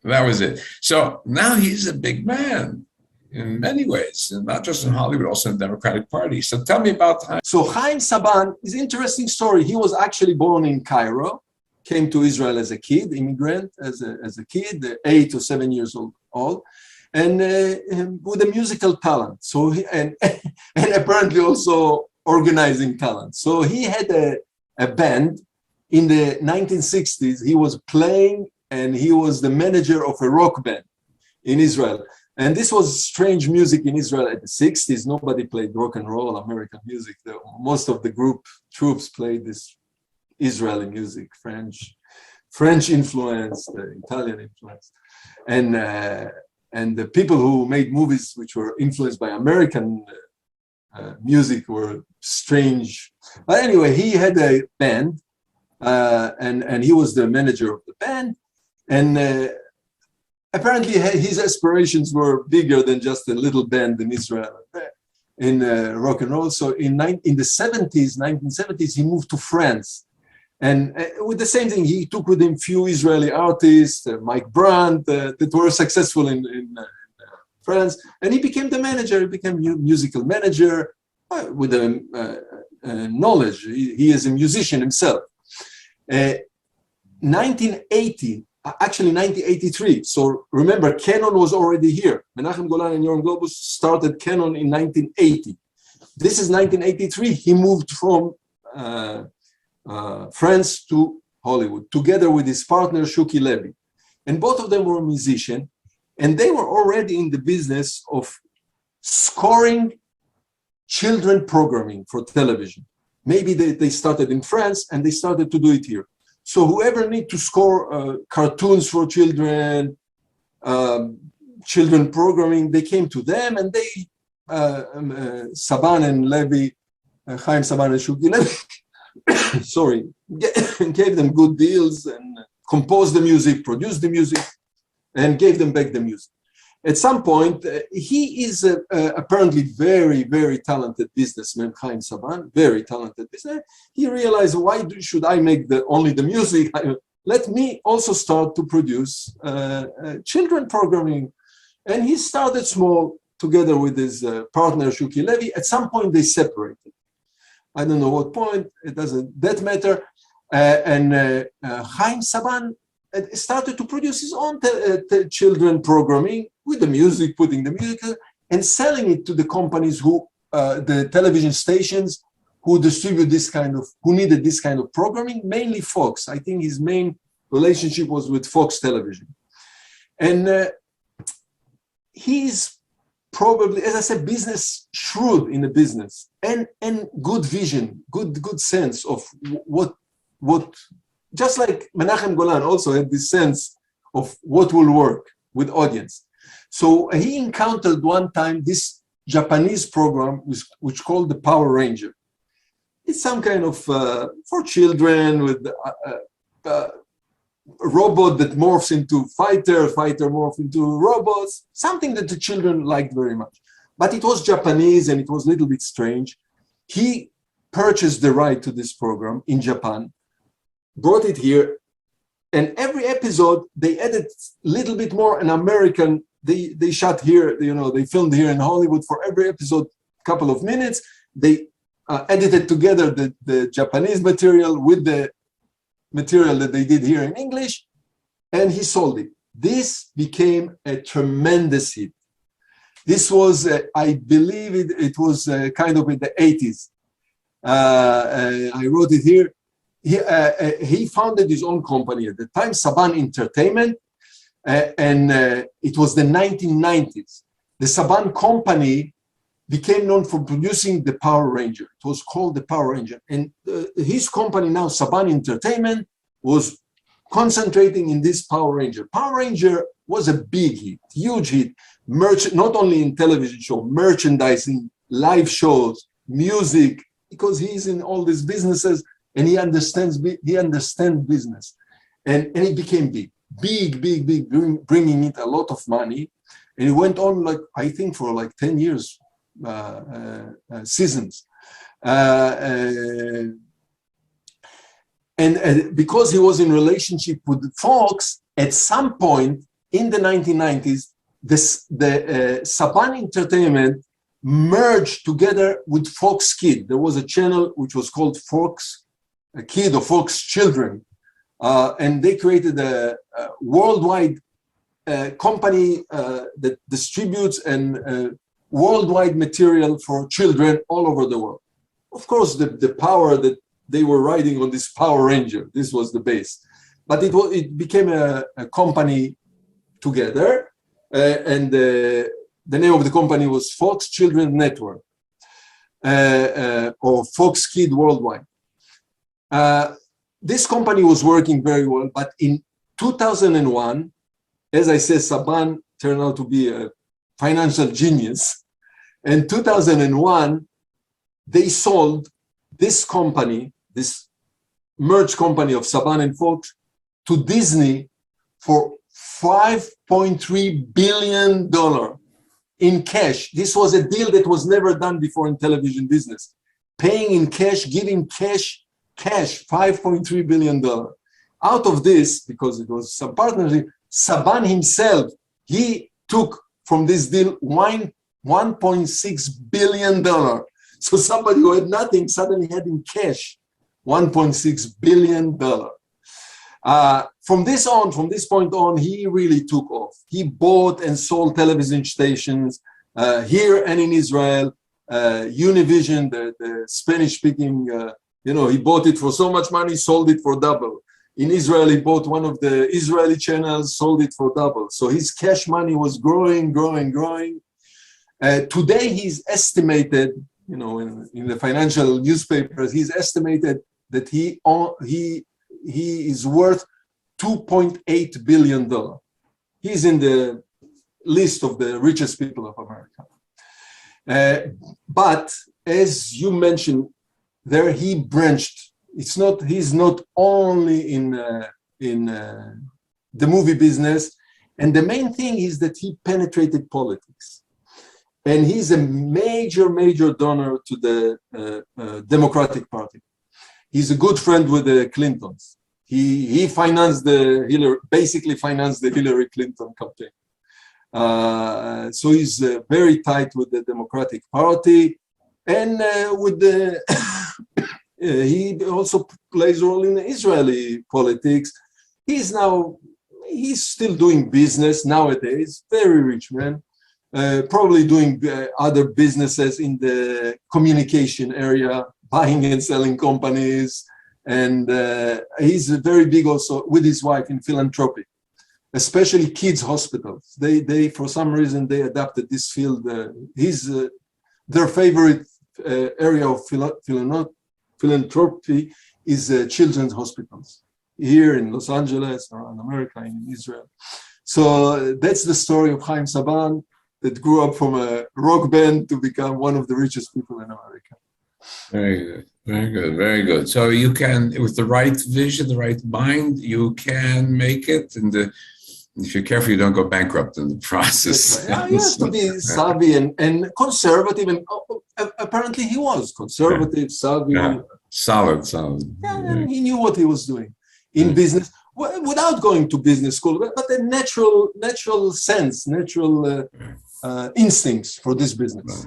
that was it. So now he's a big man in many ways, and not just in Hollywood, also in the Democratic Party. So tell me about Haim. So Haim Saban is an interesting story. He was actually born in Cairo, came to Israel as a kid, immigrant as a kid, 8 or 7 years old, and with a musical talent. So and apparently also organizing talent. So he had a band in the 1960s. He was playing, and he was the manager of a rock band in Israel. And this was strange music in Israel at the 60s. Nobody played rock and roll, American music. Most of the troops played this Israeli music, French influence, Italian influence. And the people who made movies which were influenced by American music were strange. But anyway, he had a band, and he was the manager of the band. And apparently his aspirations were bigger than just a little band in Israel in rock and roll. So in the 1970s, he moved to France. And with the same thing, he took with him few Israeli artists, Mike Brandt, that were successful in France. And he became the manager. He became musical manager with knowledge. He is a musician himself. 1980, actually 1983. So remember, Canon was already here. Menachem Golan and Yoram Globus started Canon in 1980. This is 1983. He moved from France to Hollywood, together with his partner, Shuki Levy. And both of them were musicians, and they were already in the business of scoring children programming for television. Maybe they started in France, and they started to do it here. So whoever need to score cartoons for children, children programming, they came to them, and they, Saban and Levy, Haim Saban and Shuki Levy, sorry, gave them good deals and composed the music, produced the music, and gave them back the music. At some point, he is apparently very, very talented businessman, Chaim Saban, very talented businessman. He realized, why should I make only the music? Let me also start to produce children programming. And he started small together with his partner, Shuki Levy. At some point, they separated. I don't know what point, it doesn't that matter. Chaim Saban started to produce his own children programming with the music, putting the music, and selling it to the companies who, the television stations who distribute this kind of, who needed this kind of programming, mainly Fox. I think his main relationship was with Fox Television. And he's probably, as I said, business shrewd in the business and good vision, good sense of what, just like Menachem Golan also had this sense of what will work with audience. So he encountered one time this Japanese program which called the Power Ranger. It's some kind of for children with a robot that morphs into fighter morphs into robots, something that the children liked very much. But it was Japanese and it was a little bit strange. He purchased the right to this program in Japan, brought it here, and every episode they added a little bit more an American. They shot here, they filmed here in Hollywood for every episode, couple of minutes. They edited together the Japanese material with the material that they did here in English, and he sold it. This became a tremendous hit. This was, I believe it was kind of in the 80s. I wrote it here. He founded his own company at the time, Saban Entertainment, and it was the 1990s. The Saban company became known for producing the Power Ranger. It was called the Power Ranger. And his company now, Saban Entertainment, was concentrating in this Power Ranger. Power Ranger was a big hit, huge hit. Not only in television show, merchandising, live shows, music, because he's in all these businesses and he understands business. And it became big, bringing it a lot of money. And it went on I think for 10 years, seasons. And because he was in relationship with Fox, at some point in the 1990s, the Saban Entertainment merged together with Fox Kid. There was a channel which was called Fox Kid or Fox Children. And they created a worldwide company that distributes and worldwide material for children all over the world. Of course, the power that they were riding on this Power Ranger, this was the base. But it became a company together, and the name of the company was Fox Children Network, or Fox Kid Worldwide. This company was working very well, but in 2001, as I said, Saban turned out to be a financial genius. In 2001, they sold this company, this merged company of Saban and Fox, to Disney for $5.3 billion in cash. This was a deal that was never done before in television business. Paying in cash, giving cash, $5.3 billion. Out of this, because it was some partnership, Saban himself, he took from this deal $1.6 billion. So somebody who had nothing suddenly had in cash $1.6 billion. From this point on, he really took off. He bought and sold television stations here and in Israel. Univision, the Spanish-speaking, he bought it for so much money, sold it for double. In Israel, he bought one of the Israeli channels, sold it for double. So his cash money was growing. Today, he's estimated, in the financial newspapers, he's estimated that he is worth $2.8 billion. He's in the list of the richest people of America. But as you mentioned, there he branched. He's not only in the movie business. And the main thing is that he penetrated politics. And he's a major donor to the Democratic Party. He's a good friend with the Clintons. He financed basically financed the Hillary Clinton campaign. So he's very tight with the Democratic Party, and with the he also plays a role in Israeli politics. He's still doing business nowadays. Very rich man, probably doing other businesses in the communication area, buying and selling companies. And he's very big also with his wife in philanthropy, especially kids hospitals. They for some reason they adapted this field. Their favorite area of philanthropy is children's hospitals here in Los Angeles, around America, in Israel. So that's the story of Chaim Saban, that grew up from a rock band to become one of the richest people in America. Very good. Very good. Very good. So you can, with the right vision, the right mind, you can make it. And if you're careful, you don't go bankrupt in the process. Right. You have to be savvy and conservative. And apparently he was conservative, savvy. Yeah. Solid. Yeah, and he knew what he was doing in business without going to business school, but a natural sense, natural instincts for this business.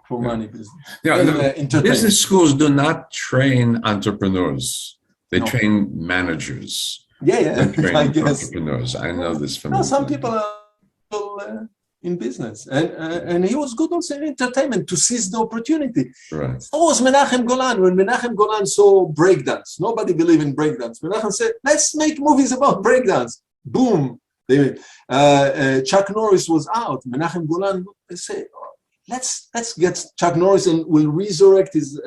For money business. Yeah, business schools do not train entrepreneurs. They train managers. Yeah, They train I guess. entrepreneurs. I know this from Some people are in business, and he was good also in entertainment to seize the opportunity. Right. So was Menachem Golan. When Menachem Golan saw breakdance, nobody believed in breakdance. Menachem said, "Let's make movies about breakdance." Boom. Chuck Norris was out. Menachem Golan said, let's get Chuck Norris and we'll resurrect his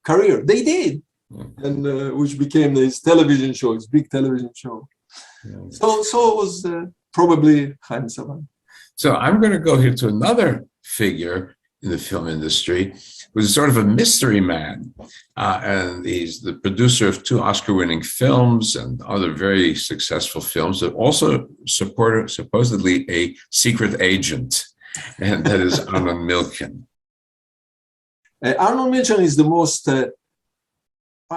career. They did, and which became his television show, his big television show. Yeah. So it was probably Chaim Saban. So I'm going to go here to another figure in the film industry, who's sort of a mystery man, and he's the producer of 2 Oscar-winning films and other very successful films. But also supposedly a secret agent. And that is Arnon Milchan. Arnon Milchan is the most,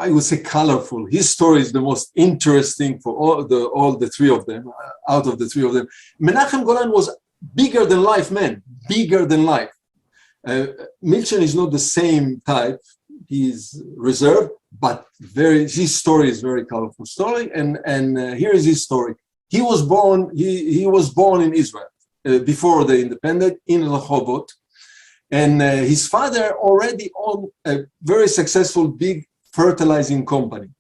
I would say, colorful. His story is the most interesting for all the 3 of them. Out of the 3 of them, Menachem Golan was bigger than life man, bigger than life. Milchan is not the same type. He's reserved, but his story is very colorful story. And here is his story. He was born in Israel. Before the independence in Rehovot, and his father already owned a very successful big fertilizing company,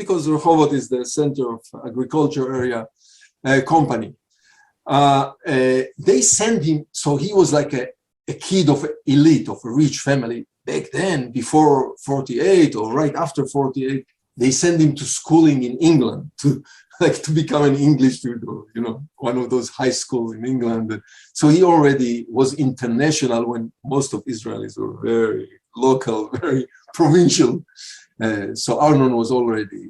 because Rehovot is the center of agriculture area company. They sent him, so he was like a kid of elite, of a rich family back then, before 48 or right after 48. They sent him to schooling in England to become an English tutor, one of those high schools in England. So he already was international when most of Israelis were very local, very provincial. So Arnon was already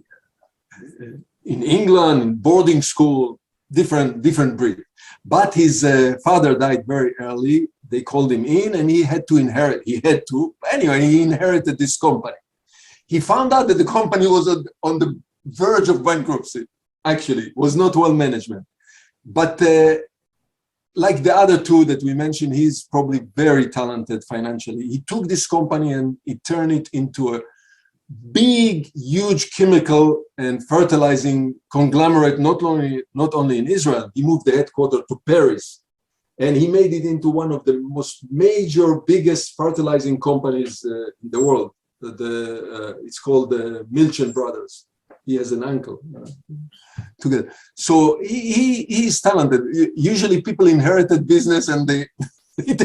in England, in boarding school, different breed. But his father died very early. They called him in and he had to inherit. Anyway, he inherited this company. He found out that the company was on the verge of bankruptcy. Actually, was not well management. But like the other 2 that we mentioned, he's probably very talented financially. He took this company and he turned it into a big, huge chemical and fertilizing conglomerate, not only in Israel. He moved the headquarters to Paris, and he made it into one of the most major, biggest fertilizing companies in the world. It's called the Milchan Brothers. He has an uncle together. So he's talented. Usually people inherited business and they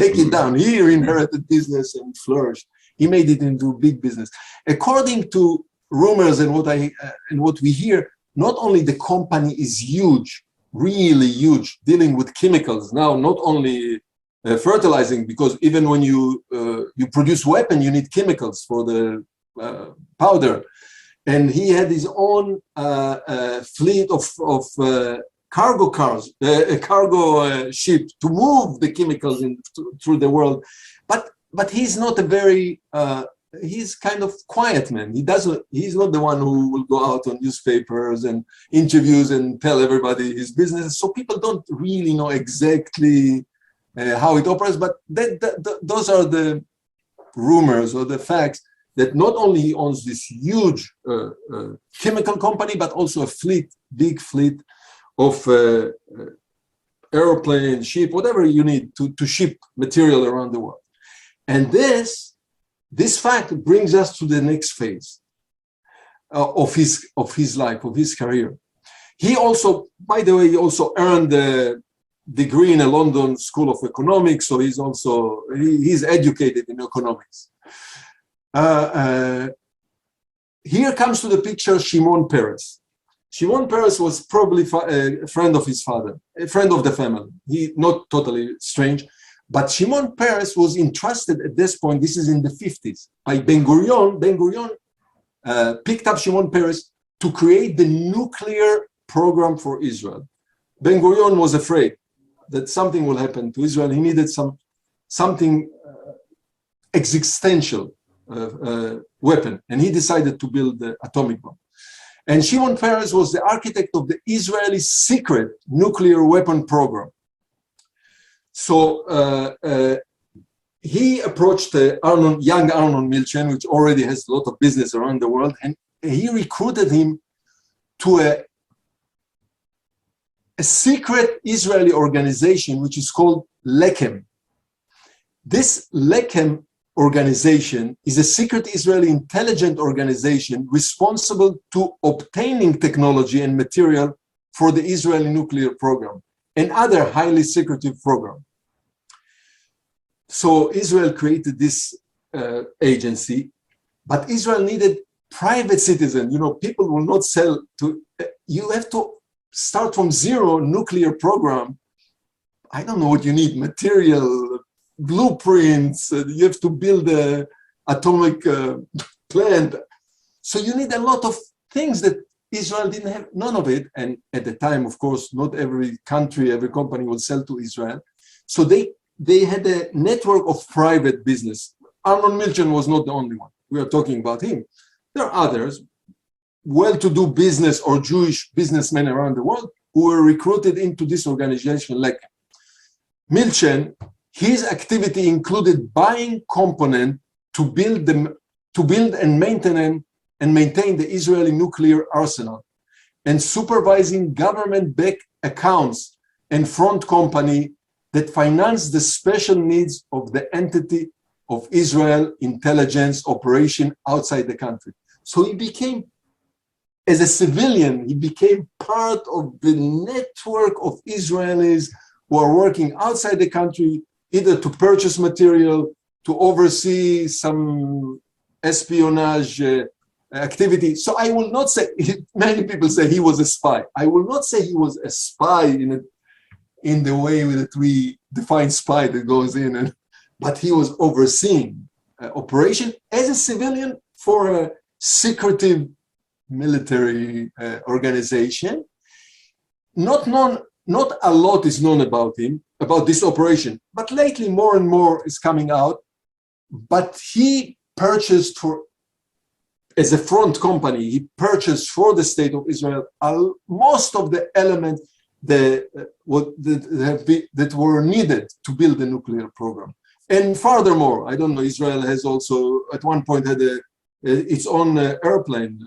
take it down. He inherited business and flourished. He made it into big business. According to rumors and what we hear, not only the company is huge, really huge, dealing with chemicals now, not only fertilizing, because even when you produce weapon, you need chemicals for the powder. And he had his own fleet of cargo cars, a cargo ship to move the chemicals through the world. But he's not a very, he's kind of quiet man. He's not the one who will go out on newspapers and interviews and tell everybody his business. So people don't really know exactly how it operates, but those are the rumors or the facts that not only he owns this huge chemical company, but also a big fleet of airplane, ship, whatever you need to ship material around the world. And this fact brings us to the next phase of his life, of his career. He also, by the way, he also earned a degree in a London School of Economics, so he's educated in economics. Here comes to the picture Shimon Peres. Shimon Peres was probably a friend of his father, a friend of the family. He not totally strange, but Shimon Peres was entrusted at this point, this is in the 50s, by Ben-Gurion. Ben-Gurion picked up Shimon Peres to create the nuclear program for Israel. Ben-Gurion was afraid that something will happen to Israel. He needed something existential weapon, and he decided to build the atomic bomb. And Shimon Peres was the architect of the Israeli secret nuclear weapon program. So he approached young Arnon Milchan, which already has a lot of business around the world, and he recruited him to a secret Israeli organization, which is called Lekem. This Lekem organization is a secret Israeli intelligence organization responsible to obtaining technology and material for the Israeli nuclear program and other highly secretive programs. So Israel created this agency, but Israel needed private citizens. You know, people will not sell to, you have to start from zero nuclear program. I don't know what you need, material, blueprints, you have to build an atomic plant. So you need a lot of things that Israel didn't have, none of it. And at the time, of course, not every country, every company will sell to Israel. So they had a network of private business. Arnon Milchan was not the only one. We are talking about him. There are others, well-to-do business or Jewish businessmen around the world who were recruited into this organization like Milchan. His activity included buying components to build and maintain the Israeli nuclear arsenal, and supervising government-backed accounts and front company that finance the special needs of the entity of Israel intelligence operation outside the country. So he became, as a civilian, he became part of the network of Israelis who are working outside the country, either to purchase material, to oversee some espionage activity. So I will not say, many people say he was a spy. I will not say he was a spy in the way that we define spy that goes in, but he was overseeing operation as a civilian for a secretive military organization. Not a lot is known about him, about this operation, but lately more and more is coming out. But he purchased as a front company, he purchased for the state of Israel most of the elements that were needed to build the nuclear program. And furthermore, I don't know, Israel has also at one point had its own airplane,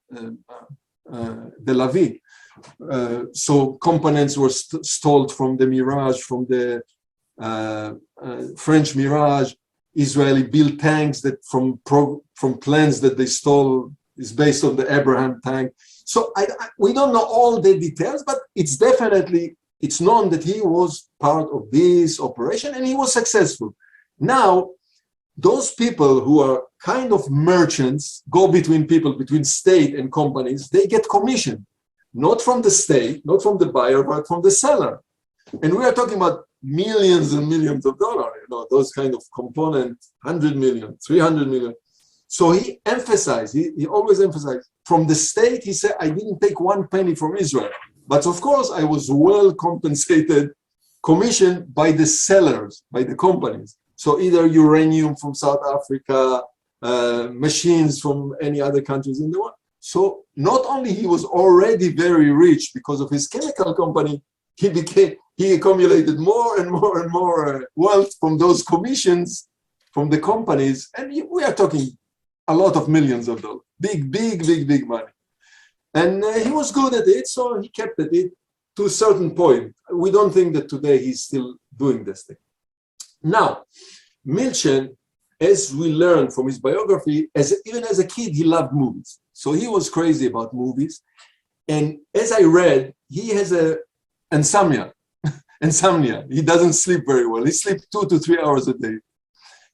the Lavi. So components were stole from the Mirage, from the French Mirage. Israeli built tanks that from planes that they stole is based on the Abraham tank. So we don't know all the details, but it's known that he was part of this operation and he was successful. Now, those people who are kind of merchants, go between people, between state and companies, they get commission, not from the state, not from the buyer, but from the seller. And we are talking about millions and millions of dollars, those kind of components, 100 million, 300 million. So he emphasized, he always emphasized, from the state, he said, I didn't take one penny from Israel. But of course, I was well compensated, commissioned by the sellers, by the companies. So either uranium from South Africa, machines from any other countries in the world. So not only he was already very rich because of his chemical company, he accumulated more and more and more wealth from those commissions from the companies. And we are talking a lot of millions of dollars, big money. And he was good at it, so he kept at it to a certain point. We don't think that today he's still doing this thing. Now, Milchen, as we learn from his biography, even as a kid, he loved movies. So he was crazy about movies. And as I read, he has insomnia. He doesn't sleep very well. He sleeps 2 to 3 hours a day.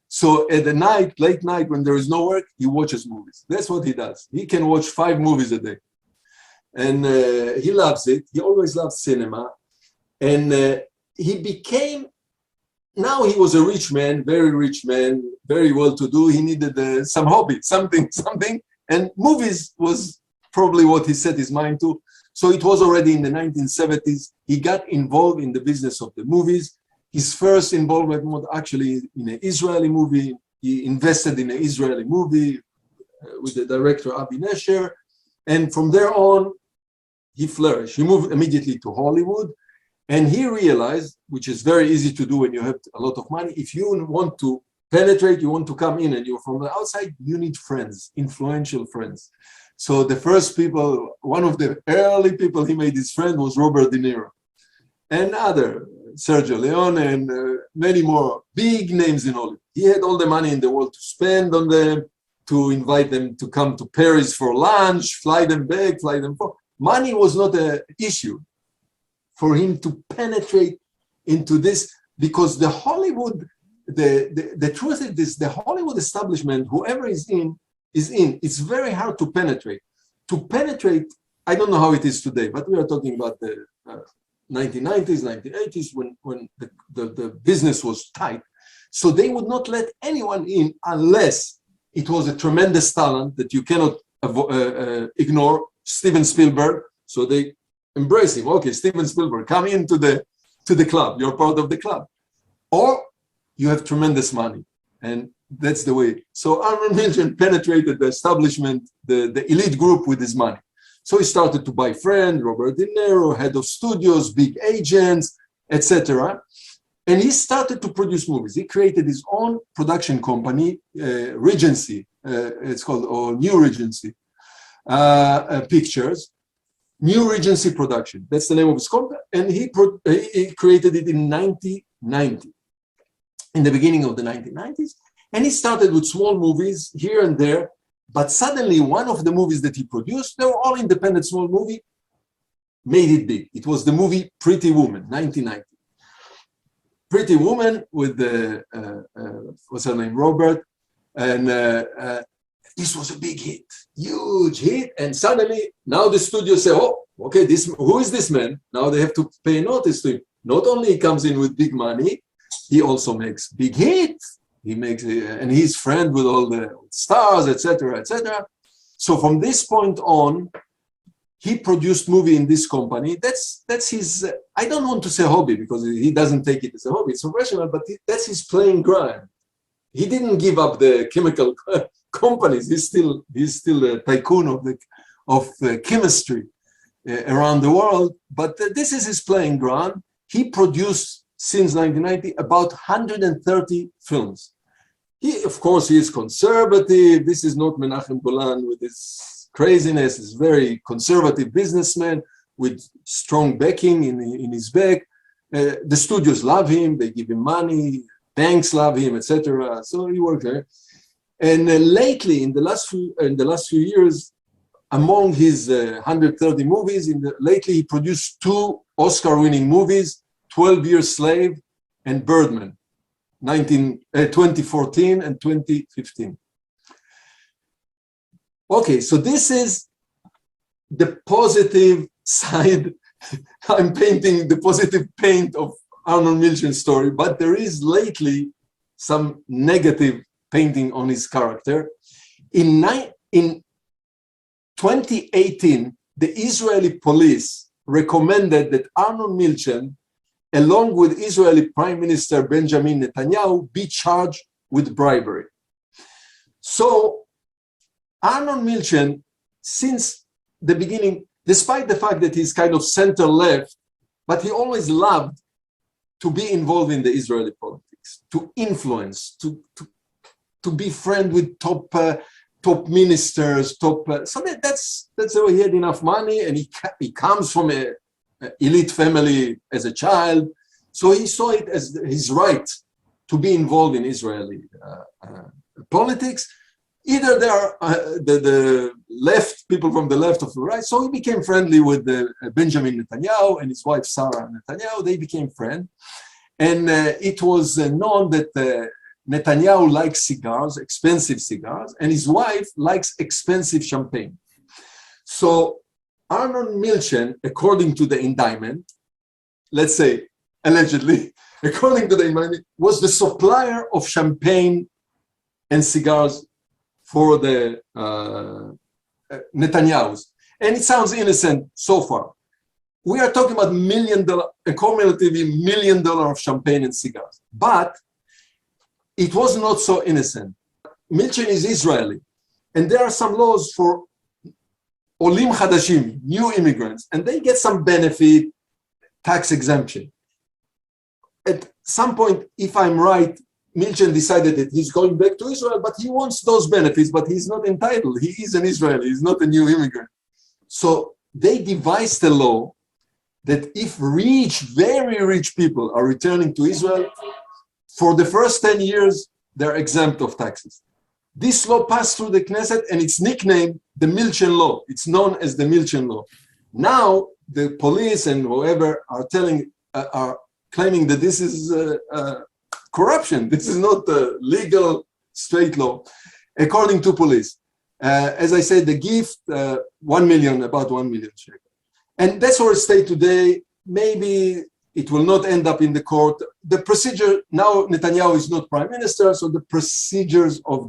So at the night, late night, when there is no work, he watches movies. That's what he does. He can watch 5 movies a day. And he loves it. He always loved cinema. And he became, now he was a rich man, very well-to-do. He needed some hobby, something. And movies was probably what he set his mind to. So it was already in the 1970s. He got involved in the business of the movies. His first involvement was actually in an Israeli movie. He invested in an Israeli movie with the director Avi Nesher. And from there on, he flourished. He moved immediately to Hollywood. And he realized, which is very easy to do when you have a lot of money, if you want to penetrate, you want to come in and you're from the outside, you need friends, influential friends. So the first people, one of the early people he made his friend was Robert De Niro. And other, Sergio Leone and many more big names in Hollywood. He had all the money in the world to spend on them, to invite them to come to Paris for lunch, fly them back, fly them forth. Money was not an issue for him to penetrate into this, because the Hollywood, the truth is this, the Hollywood establishment, whoever is in, it's very hard to penetrate. To penetrate, I don't know how it is today, but we are talking about the 1990s, 1980s, when the business was tight. So they would not let anyone in unless it was a tremendous talent that you cannot ignore, Steven Spielberg. So they embrace him. Okay, Steven Spielberg, come into the club. You're part of the club. Or you have tremendous money. And that's the way. So Arnold Milchen penetrated the establishment, the elite group with his money. So he started to buy friends, Robert De Niro, head of studios, big agents, etc. And he started to produce movies. He created his own production company, Regency, it's called, or New Regency Pictures, New Regency Production. That's the name of his company. And he created it in 1990, in the beginning of the 1990s. And he started with small movies here and there. But suddenly, one of the movies that he produced, they were all independent small movie, made it big. It was the movie Pretty Woman, 1990. Pretty Woman with what's her name, Robert, and this was a big hit, huge hit. And suddenly, now the studio say, "Oh, okay, who is this man?" Now they have to pay notice to him. Not only he comes in with big money, he also makes big hits. He makes, and he's friend with all the stars, etc., etc. So from this point on, he produced movie in this company. That's his. I don't want to say hobby because he doesn't take it as a hobby. It's professional, but that's his playing ground. He didn't give up the chemical companies. He's still a tycoon of chemistry around the world. But this is his playing ground. He produced since 1990 about 130 films. Of course, he is conservative. This is not Menachem Golan with his craziness. He's a very conservative businessman with strong backing in his back. The studios love him. They give him money. Banks love him, etc. So he worked there. And lately, in the last few years, among his 130 movies, lately he produced 2 Oscar-winning movies: 12 Years Slave and Birdman, 2014 and 2015. Okay, so this is the positive side. I'm painting the positive paint of Arnold Milchen's story, but there is lately some negative painting on his character. In 2018, the Israeli police recommended that Arnon Milchan, along with Israeli Prime Minister Benjamin Netanyahu, be charged with bribery. So Arnon Milchan, since the beginning, despite the fact that he's kind of center-left, but he always loved to be involved in the Israeli politics, to influence, to be friend with top ministers, so that's how he had enough money, and he comes from a elite family as a child, so he saw it as his right to be involved in Israeli politics. Either they are the left, people from the left of the right, so he became friendly with Benjamin Netanyahu and his wife Sarah Netanyahu. They became friends, and it was known that Netanyahu likes cigars, expensive cigars, and his wife likes expensive champagne. So Arnon Milchan, according to the indictment, let's say allegedly, according to the indictment, was the supplier of champagne and cigars for the Netanyahus. And it sounds innocent so far. We are talking about cumulatively $1 million of champagne and cigars. But it was not so innocent. Milchan is Israeli, and there are some laws for Olim Chadashim, new immigrants, and they get some benefit, tax exemption. At some point, if I'm right, Milchan decided that he's going back to Israel, but he wants those benefits, but he's not entitled. He is an Israeli, he's not a new immigrant. So they devised a law that if very rich people are returning to Israel, for the first 10 years, they're exempt of taxes. This law passed through the Knesset, and it's nicknamed the Milchan Law. It's known as the Milchan Law. Now, the police and whoever are claiming that this is corruption. This is not a legal, straight law, according to police. As I said, the gift, about 1 million shekels. And that's where it stays today. Maybe it will not end up in the court. The procedure, now Netanyahu is not prime minister, so the procedures of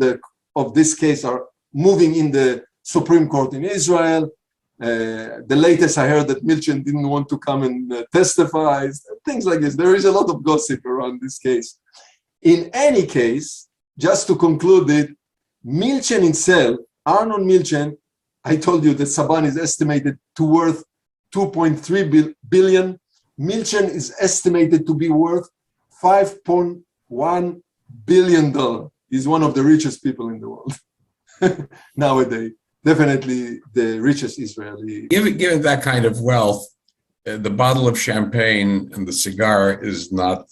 this case are moving in the Supreme Court in Israel. The latest I heard that Milchan didn't want to come and testify, things like this. There is a lot of gossip around this case. In any case, just to conclude it, Milchan himself, Arnon Milchan, I told you that Saban is estimated to worth 2.3 billion. Milchan is estimated to be worth $5.1 billion. He's one of the richest people in the world nowadays. Definitely the richest Israeli. Given that kind of wealth, the bottle of champagne and the cigar is not.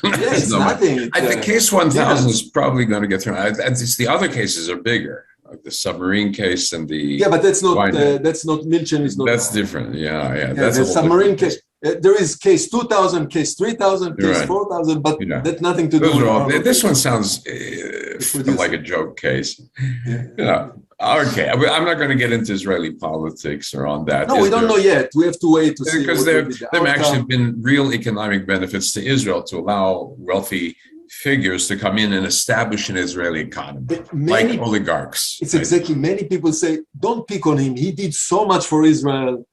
Yes, nothing. I think case 1000 is probably going to get thrown. It's the other cases are bigger, like the submarine case and the. Yeah, but that's not Milchan is not. That's different. Yeah. That's the submarine case. There is case 2000, case 3000, case right. 4000, but that's nothing to do with. This one sounds like a joke case. Yeah. Okay, I'm not going to get into Israeli politics or on that. No, we don't know yet. We have to wait to see. Because there have actually been real economic benefits to Israel to allow wealthy figures to come in and establish an Israeli economy, like oligarchs. It's exactly. Many people say, don't pick on him. He did so much for Israel.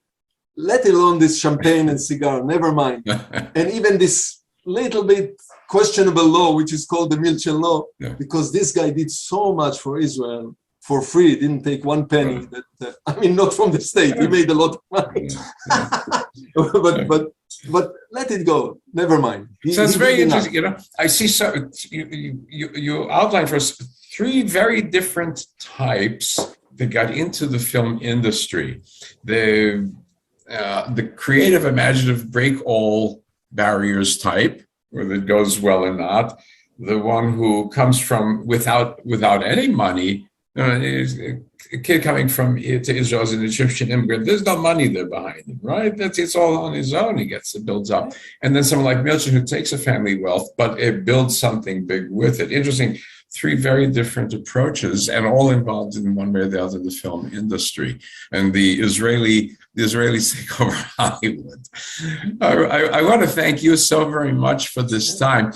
Let alone this champagne and cigar. Never mind. And even this little bit questionable law, which is called the Milchan Law, because this guy did so much for Israel. For free, didn't take one penny. Not from the state. He made a lot of money. but let it go. Never mind. So it's very interesting. I see. So you outlined for us 3 very different types that got into the film industry. The creative, imaginative, break all barriers type, whether it goes well or not. The one who comes from without any money. A kid coming to Israel as an Egyptian immigrant, there's no money there behind him, right? It's all on his own. He builds up. And then someone like Milchan who takes a family wealth, but it builds something big with it. Interesting, 3 very different approaches and all involved in one way or the other the film industry and the Israelis take over Hollywood. I want to thank you so very much for this time.